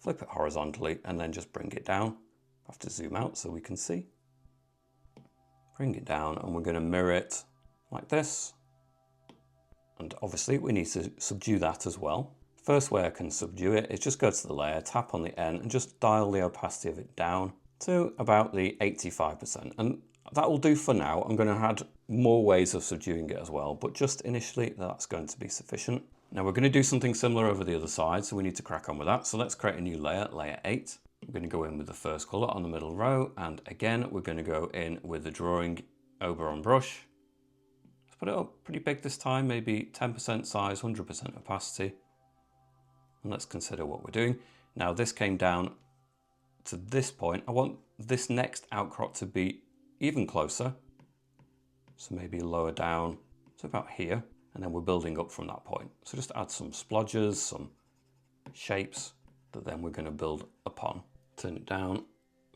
flip it horizontally and then just bring it down. I have to zoom out so we can see. Bring it down and we're going to mirror it like this. And obviously we need to subdue that as well. First way I can subdue it is just go to the layer, tap on the N and just dial the opacity of it down to about the 85%. And that will do for now. I'm going to add more ways of subduing it as well, but just initially that's going to be sufficient. Now we're going to do something similar over the other side, so we need to crack on with that. So let's create a new layer, layer 8. We're going to go in with the first color on the middle row, and again we're going to go in with the drawing Oberon brush. Let's put it up pretty big this time, maybe 10% size, 100% opacity. And let's consider what we're doing. Now this came down to this point. I want this next outcrop to be even closer. So maybe lower down to about here. And then we're building up from that point. So just add some splodges, some shapes that then we're going to build upon. Turn it down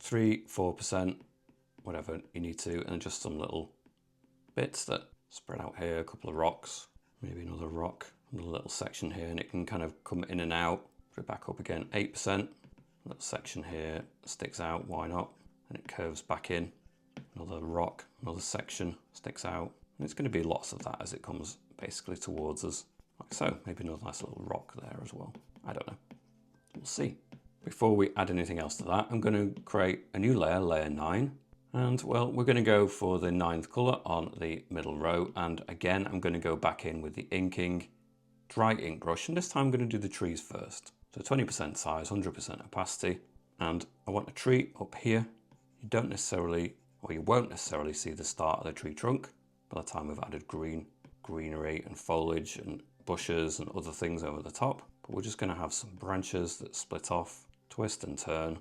3, 4%, whatever you need to, and just some little bits that spread out here, a couple of rocks, maybe another rock, another little section here, and it can kind of come in and out. Put it back up again, 8%. Little section here sticks out, why not? And it curves back in. Another rock, another section sticks out. And it's going to be lots of that as it comes basically towards us, like so. Maybe another nice little rock there as well. I don't know. We'll see. Before we add anything else to that, I'm going to create a new layer, layer 9. And well, we're going to go for the 9th color on the middle row. And again, I'm going to go back in with the inking dry ink brush. And this time I'm going to do the trees first. So 20% size, 100% opacity. And I want a tree up here. You don't necessarily, or you won't necessarily see the start of the tree trunk by the time we've added greenery and foliage and bushes and other things over the top. But we're just going to have some branches that split off, twist and turn,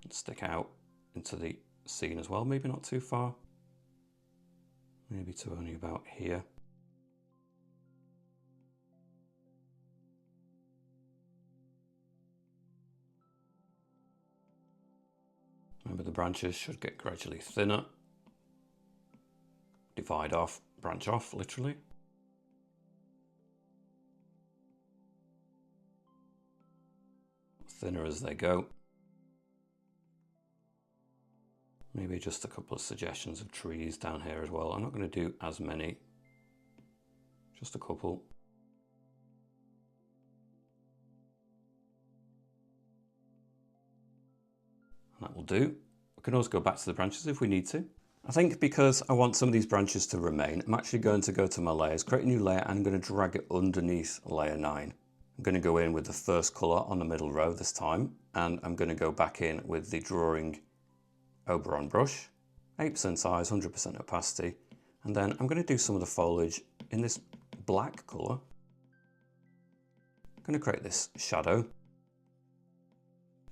and stick out into the scene as well. Maybe not too far, maybe to only about here. Remember, the branches should get gradually thinner. Divide off, branch off, literally. Thinner as they go. Maybe just a couple of suggestions of trees down here as well. I'm not going to do as many, just a couple. And that will do. We can also go back to the branches if we need to. I think because I want some of these branches to remain, I'm actually going to go to my layers, create a new layer, and I'm going to drag it underneath layer 9. I'm going to go in with the first color on the middle row this time, and I'm going to go back in with the drawing Oberon brush, 8% size, 100% opacity, and then I'm going to do some of the foliage in this black color. I'm going to create this shadow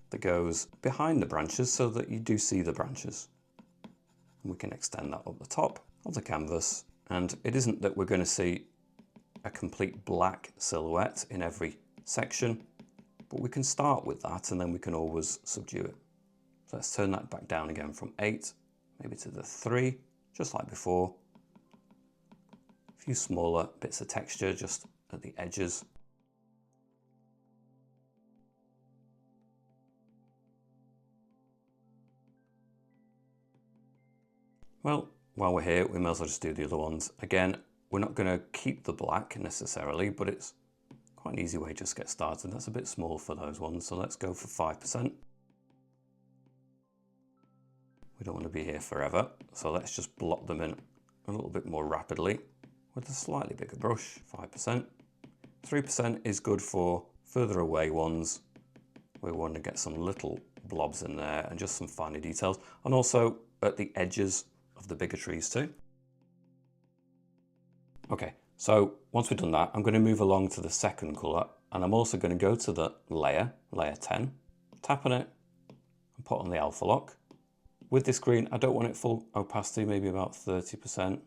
that goes behind the branches so that you do see the branches. And we can extend that up the top of the canvas, and it isn't that we're going to see a complete black silhouette in every section, but we can start with that and then we can always subdue it. So let's turn that back down again from 8, maybe to the 3, just like before. A few smaller bits of texture just at the edges. Well, while we're here, we may as well just do the other ones. Again, we're not going to keep the black necessarily, but it's quite an easy way to just get started. That's a bit small for those ones, so let's go for 5%. We don't want to be here forever, so let's just blot them in a little bit more rapidly with a slightly bigger brush, 5%. 3% is good for further away ones. We want to get some little blobs in there and just some finer details, and also at the edges of the bigger trees too. Okay, so once we've done that, I'm going to move along to the second colour, and I'm also going to go to the layer 10, tap on it and put on the alpha lock. With this green, I don't want it full opacity, maybe about 30%.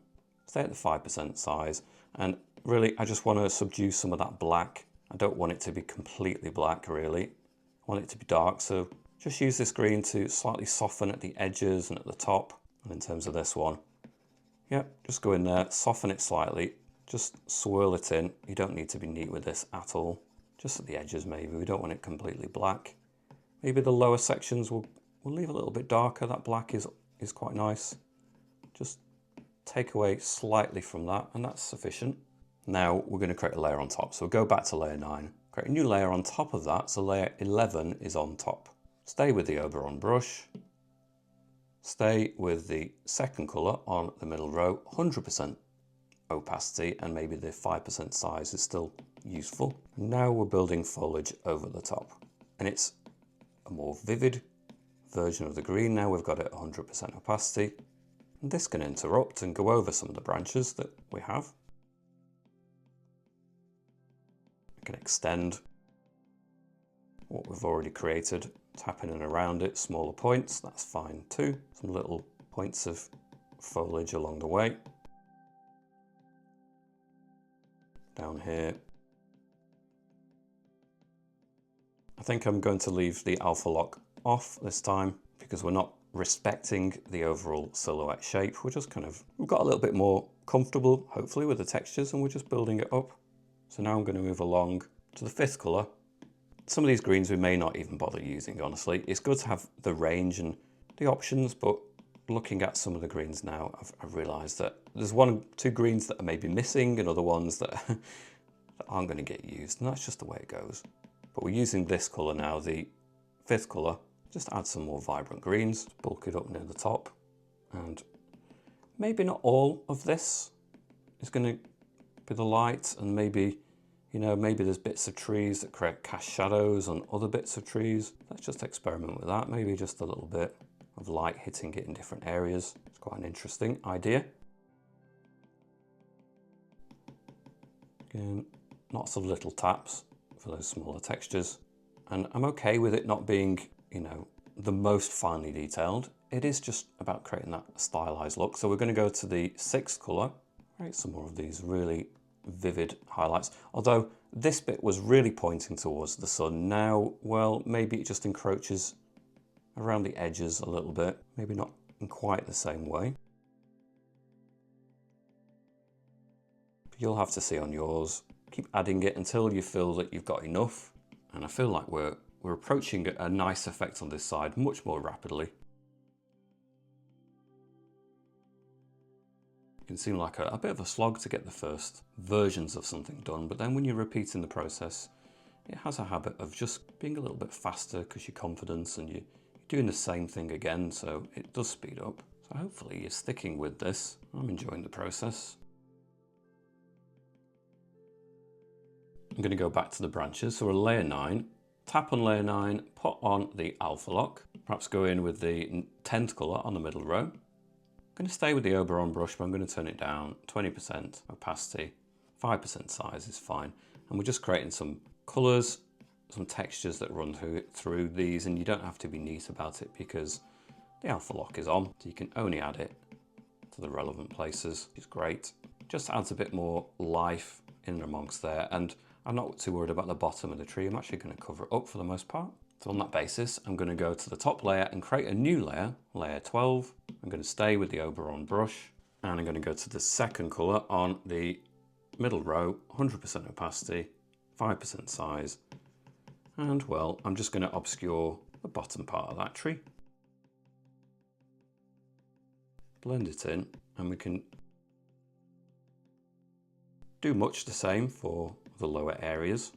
Stay at the 5% size, and really I just want to subdue some of that black. I don't want it to be completely black really. I want it to be dark, so just use this green to slightly soften at the edges and at the top. And in terms of this one, yeah, just go in there, soften it slightly, just swirl it in. You don't need to be neat with this at all. Just at the edges maybe, we don't want it completely black. Maybe the lower sections we'll leave a little bit darker. That black is quite nice. Just take away slightly from that, and that's sufficient. Now we're going to create a layer on top. So we'll go back to layer 9, create a new layer on top of that. So layer 11 is on top. Stay with the Oberon brush. Stay with the second colour on the middle row, 100% opacity, and maybe the 5% size is still useful. And now we're building foliage over the top, and it's a more vivid version of the green. Now we've got it 100% opacity, and this can interrupt and go over some of the branches that we have. We can extend what we've already created, tapping in around it, smaller points, that's fine too. Some little points of foliage along the way. Down here. I think I'm going to leave the alpha lock off this time because we're not respecting the overall silhouette shape. We've got a little bit more comfortable, hopefully, with the textures, and we're just building it up. So now I'm going to move along to the fifth colour. Some of these greens we may not even bother using, honestly. It's good to have the range and the options, but looking at some of the greens now, I've realised that there's 1 or 2 greens that are maybe missing and other ones that, that aren't going to get used, and that's just the way it goes. But we're using this colour now, the fifth colour, just add some more vibrant greens, bulk it up near the top, and maybe not all of this is going to be the light, and maybe, you know, maybe there's bits of trees that cast shadows on other bits of trees. Let's just experiment with that. Maybe just a little bit of light hitting it in different areas. It's quite an interesting idea. Again, lots of little taps for those smaller textures. And I'm okay with it not being, you know, the most finely detailed. It is just about creating that stylized look. So we're going to go to the sixth colour, create some more of these really vivid highlights. Although this bit was really pointing towards the sun. Now, well, maybe it just encroaches around the edges a little bit. Maybe not in quite the same way. But you'll have to see on yours. Keep adding it until you feel that you've got enough. And I feel like we're approaching a nice effect on this side much more rapidly. It can seem like a bit of a slog to get the first versions of something done, but then when you're repeating the process, it has a habit of just being a little bit faster because you're confident and you're doing the same thing again, so it does speed up. So hopefully you're sticking with this. I'm enjoying the process. I'm going to go back to the branches, so we're layer 9, tap on layer 9, put on the alpha lock, perhaps go in with the 10th colour on the middle row. I'm going to stay with the Oberon brush, but I'm going to turn it down, 20% opacity, 5% size is fine. And we're just creating some colours, some textures that run through these, and you don't have to be neat about it because the alpha lock is on, so you can only add it to the relevant places, which is great. Just adds a bit more life in and amongst there, and I'm not too worried about the bottom of the tree. I'm actually going to cover it up for the most part. So on that basis, I'm going to go to the top layer and create a new layer, layer 12. I'm going to stay with the Oberon brush, and I'm going to go to the second color on the middle row, 100% opacity, 5% size. And well, I'm just going to obscure the bottom part of that tree. Blend it in, and we can do much the same for the lower areas.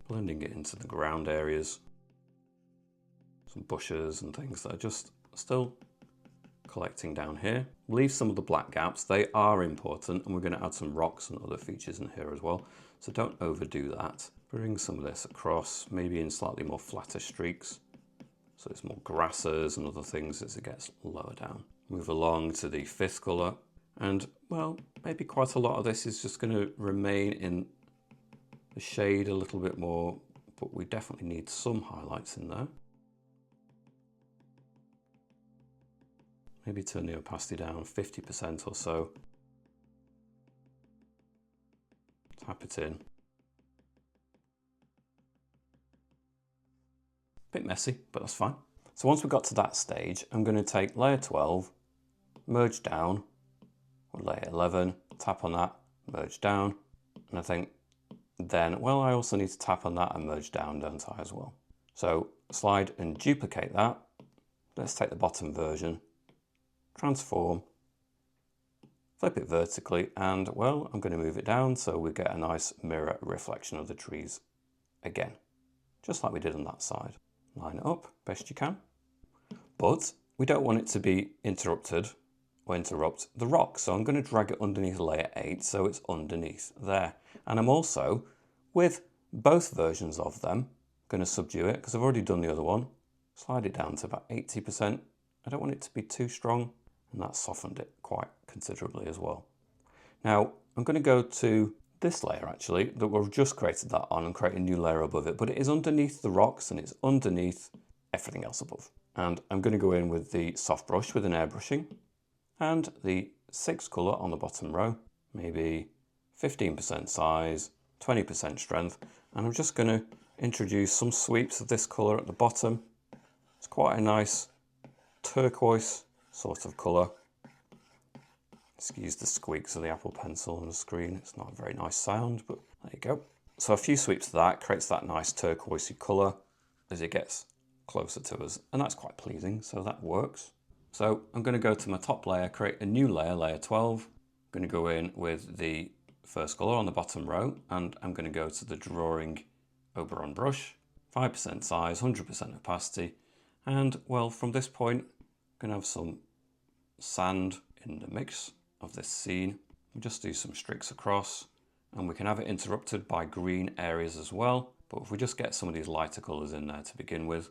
Blending it into the ground areas. Some bushes and things that are just still collecting down here. Leave some of the black gaps, they are important, and we're going to add some rocks and other features in here as well. So don't overdo that. Bring some of this across, maybe in slightly more flatter streaks. So it's more grasses and other things as it gets lower down. Move along to the fifth color. And well, maybe quite a lot of this is just going to remain in the shade a little bit more, but we definitely need some highlights in there. Maybe turn the opacity down 50% or so. Tap it in. Bit messy, but that's fine. So once we got to that stage, I'm going to take layer 12, merge down, or layer 11, tap on that, merge down, and I think then, well, I also need to tap on that and merge down, don't I, as well? So slide and duplicate that. Let's take the bottom version, transform, flip it vertically, and well, I'm going to move it down so we get a nice mirror reflection of the trees again, just like we did on that side. Line it up best you can, but we don't want it to be interrupted or interrupt the rock, so I'm going to drag it underneath layer 8 so it's underneath there. And I'm also, with both versions of them, going to subdue it because I've already done the other one. Slide it down to about 80%. I don't want it to be too strong, and that softened it quite considerably as well. Now I'm going to go to this layer actually that we've just created that on and create a new layer above it, but it is underneath the rocks and it's underneath everything else above. And I'm going to go in with the soft brush with an airbrushing and the 6th color on the bottom row, maybe 15% size, 20% strength, and I'm just going to introduce some sweeps of this color at the bottom. It's quite a nice turquoise sort of color. Excuse the squeaks of the Apple Pencil on the screen, it's not a very nice sound, but there you go. So a few sweeps of that creates that nice turquoisey color as it gets closer to us, and that's quite pleasing, so that works. So I'm going to go to my top layer, create a new layer, layer 12. I'm going to go in with the first color on the bottom row, and I'm going to go to the drawing Oberon brush, 5% size, 100% opacity, and well, from this point, I'm going to have some sand in the mix of this scene. We'll just do some streaks across, and we can have it interrupted by green areas as well, but if we just get some of these lighter colors in there to begin with,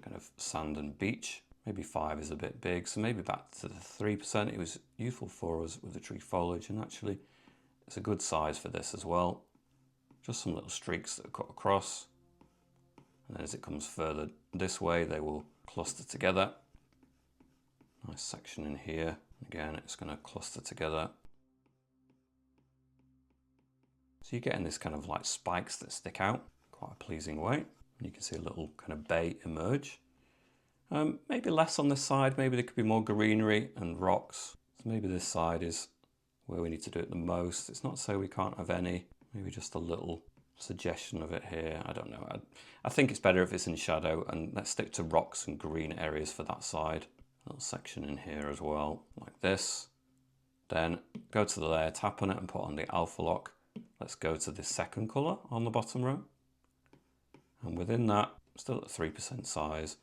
kind of sand and beach, maybe 5 is a bit big, so maybe back to the 3%. It was useful for us with the tree foliage, and actually it's a good size for this as well. Just some little streaks that are cut across, and then as it comes further this way, they will cluster together. Nice section in here. Again, it's going to cluster together. So you're getting this kind of like spikes that stick out quite a pleasing way. You can see a little kind of bay emerge. Maybe less on this side, maybe there could be more greenery and rocks. So maybe this side is where we need to do it the most. It's not to say we can't have any, maybe just a little suggestion of it here. I don't know. I think it's better if it's in shadow, and let's stick to rocks and green areas for that side. A little section in here as well, like this. Then go to the layer, tap on it and put on the alpha lock. Let's go to the second color on the bottom row. And within that, still at 3% size,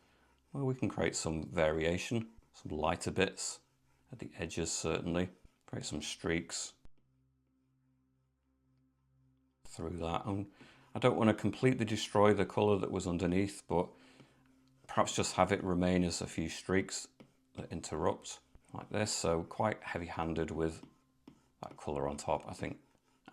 well, we can create some variation, some lighter bits at the edges certainly. Create some streaks through that. And I don't want to completely destroy the color that was underneath, but perhaps just have it remain as a few streaks that interrupt like this. So quite heavy-handed with that color on top, I think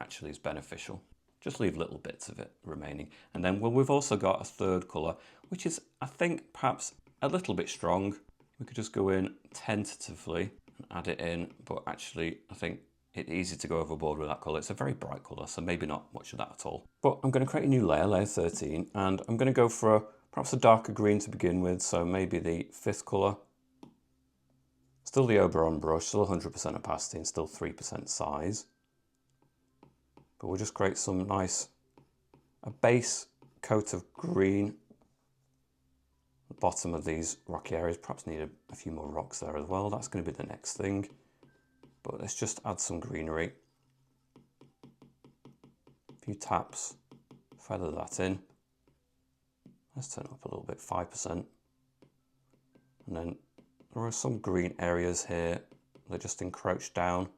actually is beneficial. Just leave little bits of it remaining. And then, well, we've also got a third color, which is, I think, perhaps a little bit strong. We could just go in tentatively and add it in, but actually I think it's easy to go overboard with that colour. It's a very bright colour, so maybe not much of that at all. But I'm going to create a new layer, layer 13, and I'm going to go for perhaps a darker green to begin with, so maybe the 5th colour. Still the Oberon brush, still 100% opacity and still 3% size. But we'll just create some nice, a base coat of green. The bottom of these rocky areas perhaps need a few more rocks there as well. That's going to be the next thing. But let's just add some greenery. A few taps, feather that in. Let's turn it up a little bit, 5%. And then there are some green areas here. They're just encroached down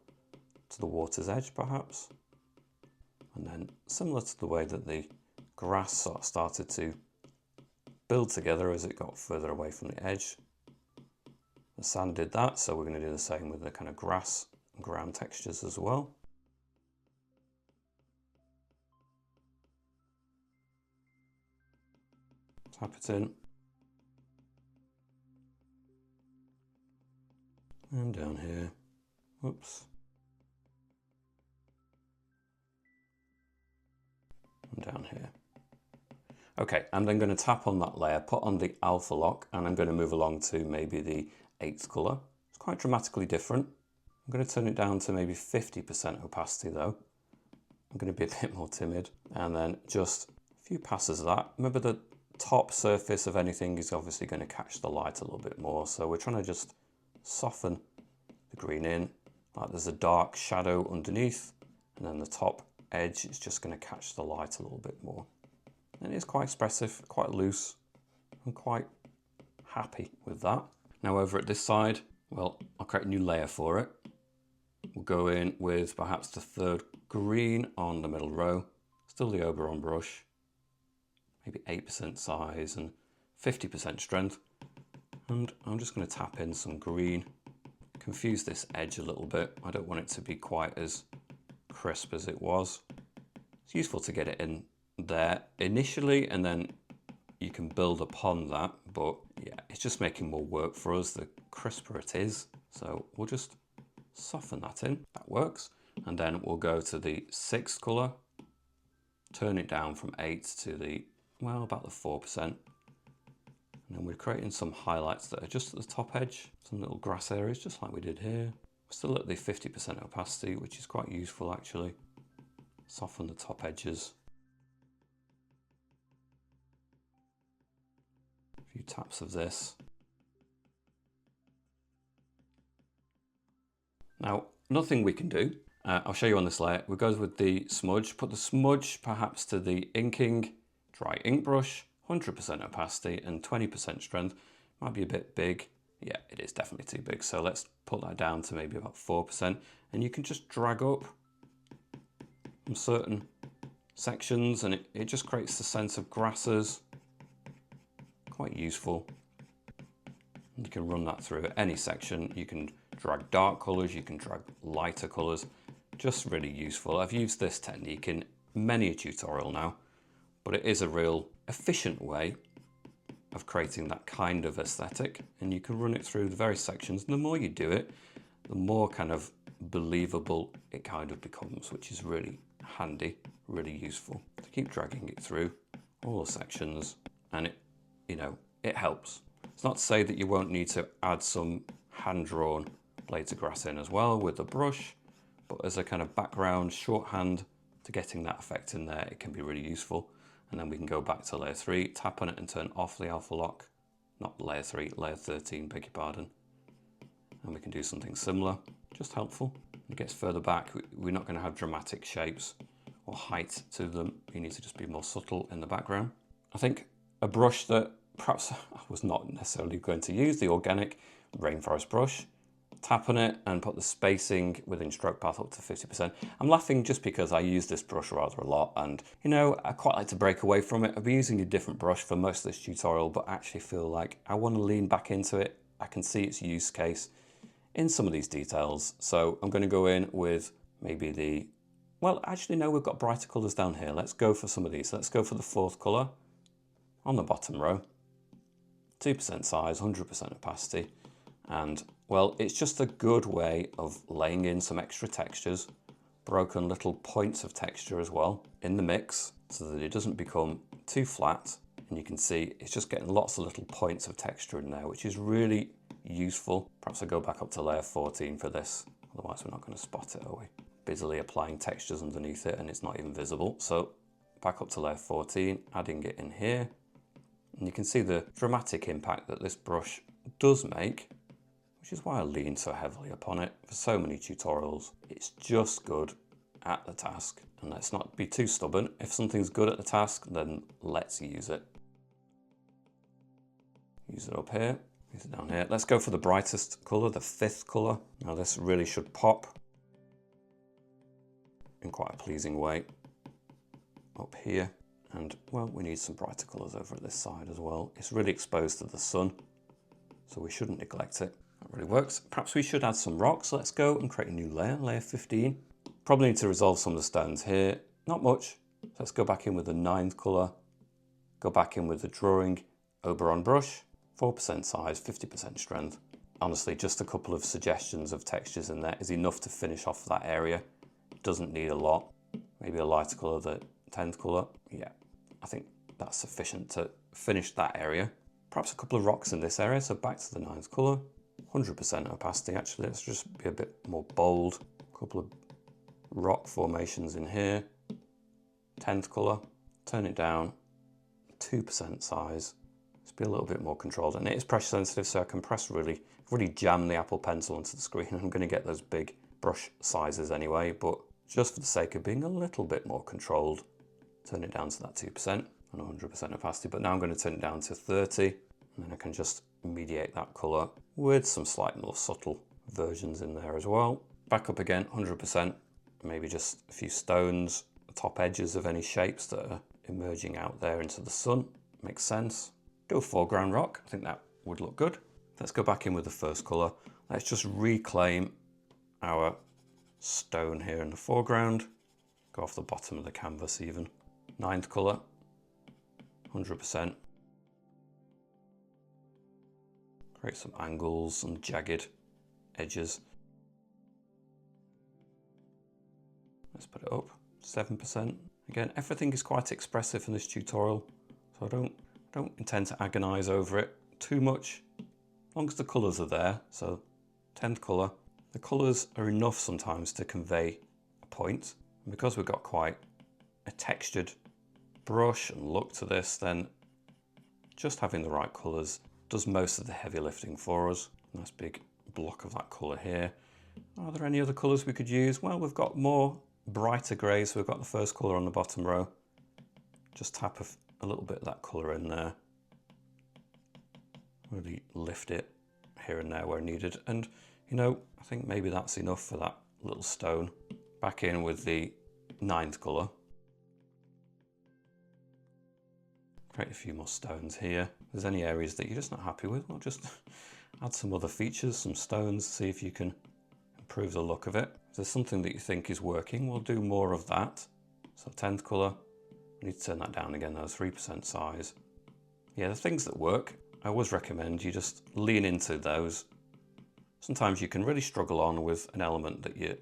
to the water's edge perhaps. And then similar to the way that the grass sort of started to build together as it got further away from the edge. The sand did that, so we're going to do the same with the kind of grass and ground textures as well. Tap it in. And down here. Whoops. And down here. Okay, I'm then going to tap on that layer, put on the alpha lock, and I'm going to move along to maybe the 8th colour. It's quite dramatically different. I'm going to turn it down to maybe 50% opacity though. I'm going to be a bit more timid. And then just a few passes of that. Remember the top surface of anything is obviously going to catch the light a little bit more. So we're trying to just soften the green in. Like there's a dark shadow underneath. And then the top edge is just going to catch the light a little bit more. And it is quite expressive, quite loose. I'm quite happy with that. Now over at this side, well, I'll create a new layer for it. We'll go in with perhaps the 3rd green on the middle row. Still the Oberon brush. Maybe 8% size and 50% strength. And I'm just going to tap in some green. Confuse this edge a little bit. I don't want it to be quite as crisp as it was. It's useful to get it in there initially and then you can build upon that, but yeah, it's just making more work for us the crisper it is. So we'll just soften that in. That works. And then we'll go to the 6th colour, turn it down from 8 to the, well, about the 4%. And then we're creating some highlights that are just at the top edge, some little grass areas, just like we did here. We're still at the 50% opacity, which is quite useful actually. Soften the top edges. A few taps of this. Now, nothing we can do. I'll show you on this layer. We go with the smudge. Put the smudge perhaps to the inking dry ink brush, 100% opacity and 20% strength. Might be a bit big. Yeah, it is definitely too big. So let's put that down to maybe about 4%. And you can just drag up from certain sections and it just creates the sense of grasses. Quite useful. You can run that through any section. You can drag dark colors, you can drag lighter colors. Just really useful. I've used this technique in many a tutorial now, but it is a real efficient way of creating that kind of aesthetic, and you can run it through the various sections. And the more you do it, the more kind of believable it kind of becomes, which is really handy, really useful to keep dragging it through all the sections, and it, you know, it helps. It's not to say that you won't need to add some hand-drawn blades of grass in as well with the brush, but as a kind of background shorthand to getting that effect in there, it can be really useful. And then we can go back to layer 3, tap on it and turn off the alpha lock. Not layer 3, layer 13, beg your pardon. And we can do something similar, just helpful. It gets further back, we're not going to have dramatic shapes or height to them. You need to just be more subtle in the background. I think a brush that perhaps I was not necessarily going to use, the organic rainforest brush. Tap on it and put the spacing within stroke path up to 50%. I'm laughing just because I use this brush rather a lot and, you know, I quite like to break away from it. I've been using a different brush for most of this tutorial, but I actually feel like I want to lean back into it. I can see its use case in some of these details. So I'm going to go in with maybe the, well, actually no, we've got brighter colors down here. Let's go for some of these. Let's go for the 4th color on the bottom row. 2% size, 100% opacity. And Well, it's just a good way of laying in some extra textures, broken little points of texture as well in the mix so that it doesn't become too flat. And you can see it's just getting lots of little points of texture in there, which is really useful. Perhaps I'll go back up to layer 14 for this, otherwise we're not going to spot it, are we? Busily applying textures underneath it and it's not even visible. So back up to layer 14, adding it in here. And you can see the dramatic impact that this brush does make, which is why I lean so heavily upon it for so many tutorials. It's just good at the task. And let's not be too stubborn. If something's good at the task, then let's use it. Use it up here, use it down here. Let's go for the brightest color, the 5th color. Now this really should pop in quite a pleasing way up here. And well, we need some brighter colors over at this side as well. It's really exposed to the sun, so we shouldn't neglect it. That really works. Perhaps we should add some rocks. Let's go and create a new layer, layer 15. Probably need to resolve some of the stones here. Not much. So let's go back in with the 9th color. Go back in with the drawing Oberon brush. 4% size, 50% strength. Honestly, just a couple of suggestions of textures in there is enough to finish off that area. It doesn't need a lot. Maybe a lighter color, the 10th color. Yeah, I think that's sufficient to finish that area. Perhaps a couple of rocks in this area. So back to the 9th color. 100% opacity, actually. Let's just be a bit more bold. A couple of rock formations in here. 10th color. Turn it down. 2% size. Let's be a little bit more controlled. And it is pressure sensitive, so I can really jam the Apple Pencil into the screen. I'm going to get those big brush sizes anyway, but just for the sake of being a little bit more controlled, turn it down to that 2% and 100% opacity. But now I'm going to turn it down to 30, and then I can just mediate that color with some slight more subtle versions in there as well. Back up again, 100%, maybe just a few stones, the top edges of any shapes that are emerging out there into the sun. Makes sense. Do a foreground rock, I think that would look good. Let's go back in with the 1st color. Let's just reclaim our stone here in the foreground. Go off the bottom of the canvas even. 9th color, 100%. Create some angles and jagged edges. Let's put it up, 7%. Again, everything is quite expressive in this tutorial, so I don't intend to agonize over it too much, as long as the colors are there. So 10th color, the colors are enough sometimes to convey a point. And because we've got quite a textured brush and look to this, then just having the right colors does most of the heavy lifting for us. Nice big block of that color here. Are there any other colors we could use? Well, we've got more brighter grays. So we've got the 1st color on the bottom row. Just tap a little bit of that color in there. Really lift it here and there where needed. And you know, I think maybe that's enough for that little stone. Back in with the 9th color. Create a few more stones here. If there's any areas that you're just not happy with, well, just add some other features, some stones, see if you can improve the look of it. If there's something that you think is working, we'll do more of that. So 10th color, I need to turn that down again, though, 3% size. Yeah, the things that work, I always recommend you just lean into those. Sometimes you can really struggle on with an element that you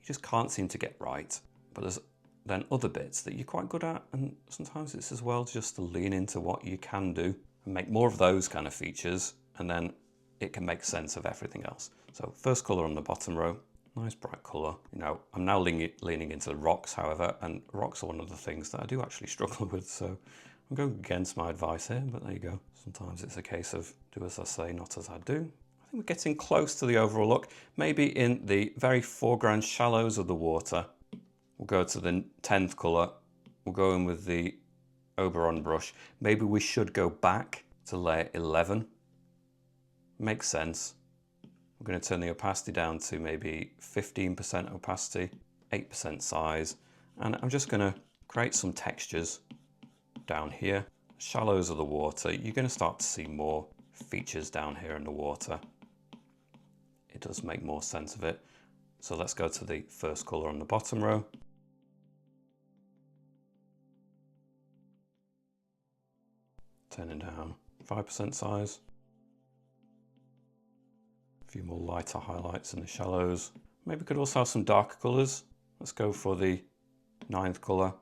just can't seem to get right. But there's then other bits that you're quite good at, and sometimes it's as well just to lean into what you can do and make more of those kind of features, and then it can make sense of everything else. So 1st color on the bottom row, nice bright color. You know, I'm now leaning into the rocks, however, and rocks are one of the things that I do actually struggle with, so I'm going against my advice here, but there you go. Sometimes it's a case of do as I say, not as I do. I think we're getting close to the overall look. Maybe in the very foreground shallows of the water, we'll go to the 10th color. We'll go in with the Oberon brush. Maybe we should go back to layer 11. Makes sense. We're going to turn the opacity down to maybe 15% opacity, 8% size. And I'm just going to create some textures down here. Shallows of the water, you're going to start to see more features down here in the water. It does make more sense of it. So let's go to the 1st color on the bottom row. Turning down 5% size, few more lighter highlights in the shallows. Maybe could also have some darker colours. Let's go for the 9th colour.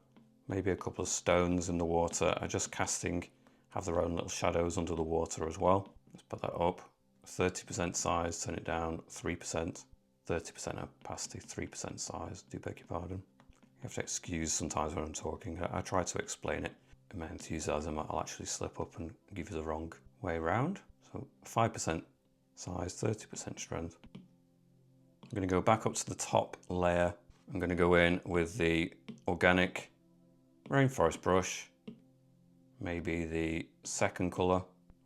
Maybe a couple of stones in the water are just casting, have their own little shadows under the water as well. Let's put that up. 30% size, turn it down, 3%. 30% opacity, 3% size, do beg your pardon. You have to excuse sometimes when I'm talking. I try to explain it. In my enthusiasm, I'll actually slip up and give you the wrong way around. So 5% size, 30% strength. I'm going to go back up to the top layer. I'm going to go in with the organic rainforest brush, maybe the 2nd colour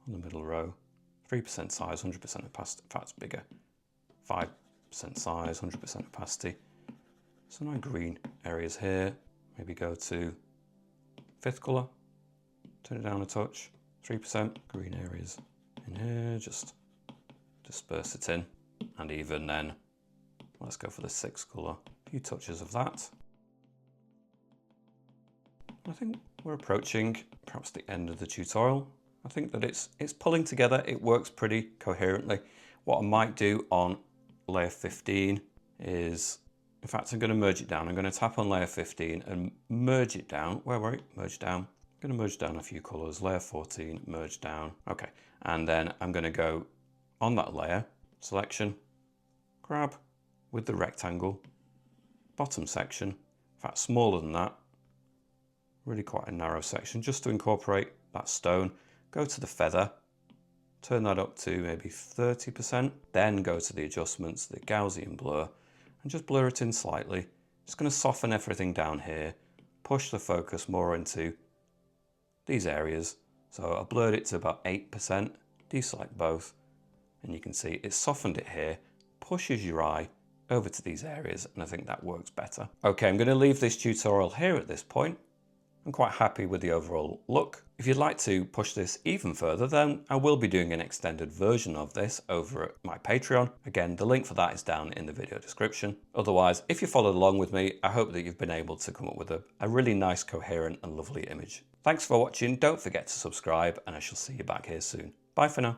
on the middle row. 3% size, 100% opacity. In fact, it's bigger. 5% size, 100% opacity. Some nice green areas here. Maybe go to 5th colour, turn it down a touch, 3%. Green areas in here, just disperse it in. And even then, let's go for the 6th colour. A few touches of that. I think we're approaching perhaps the end of the tutorial. I think that it's pulling together, it works pretty coherently. What I might do on layer 15 is, in fact, I'm going to merge it down. I'm going to tap on layer 15 and merge it down. Where were it? Merge down. I'm going to merge down a few colours. Layer 14, merge down. Okay, and then I'm going to go on that layer, selection, grab with the rectangle, bottom section, in fact smaller than that, really quite a narrow section, just to incorporate that stone. Go to the feather, turn that up to maybe 30%, then go to the adjustments, the Gaussian blur, and just blur it in slightly. Just going to soften everything down here, push the focus more into these areas. So I blurred it to about 8%, deselect both, and you can see it's softened it here, pushes your eye over to these areas, and I think that works better. Okay, I'm going to leave this tutorial here at this point. I'm quite happy with the overall look. If you'd like to push this even further, then I will be doing an extended version of this over at my Patreon. Again, the link for that is down in the video description. Otherwise, if you followed along with me, I hope that you've been able to come up with a really nice, coherent and lovely image. Thanks for watching. Don't forget to subscribe, and I shall see you back here soon. Bye for now.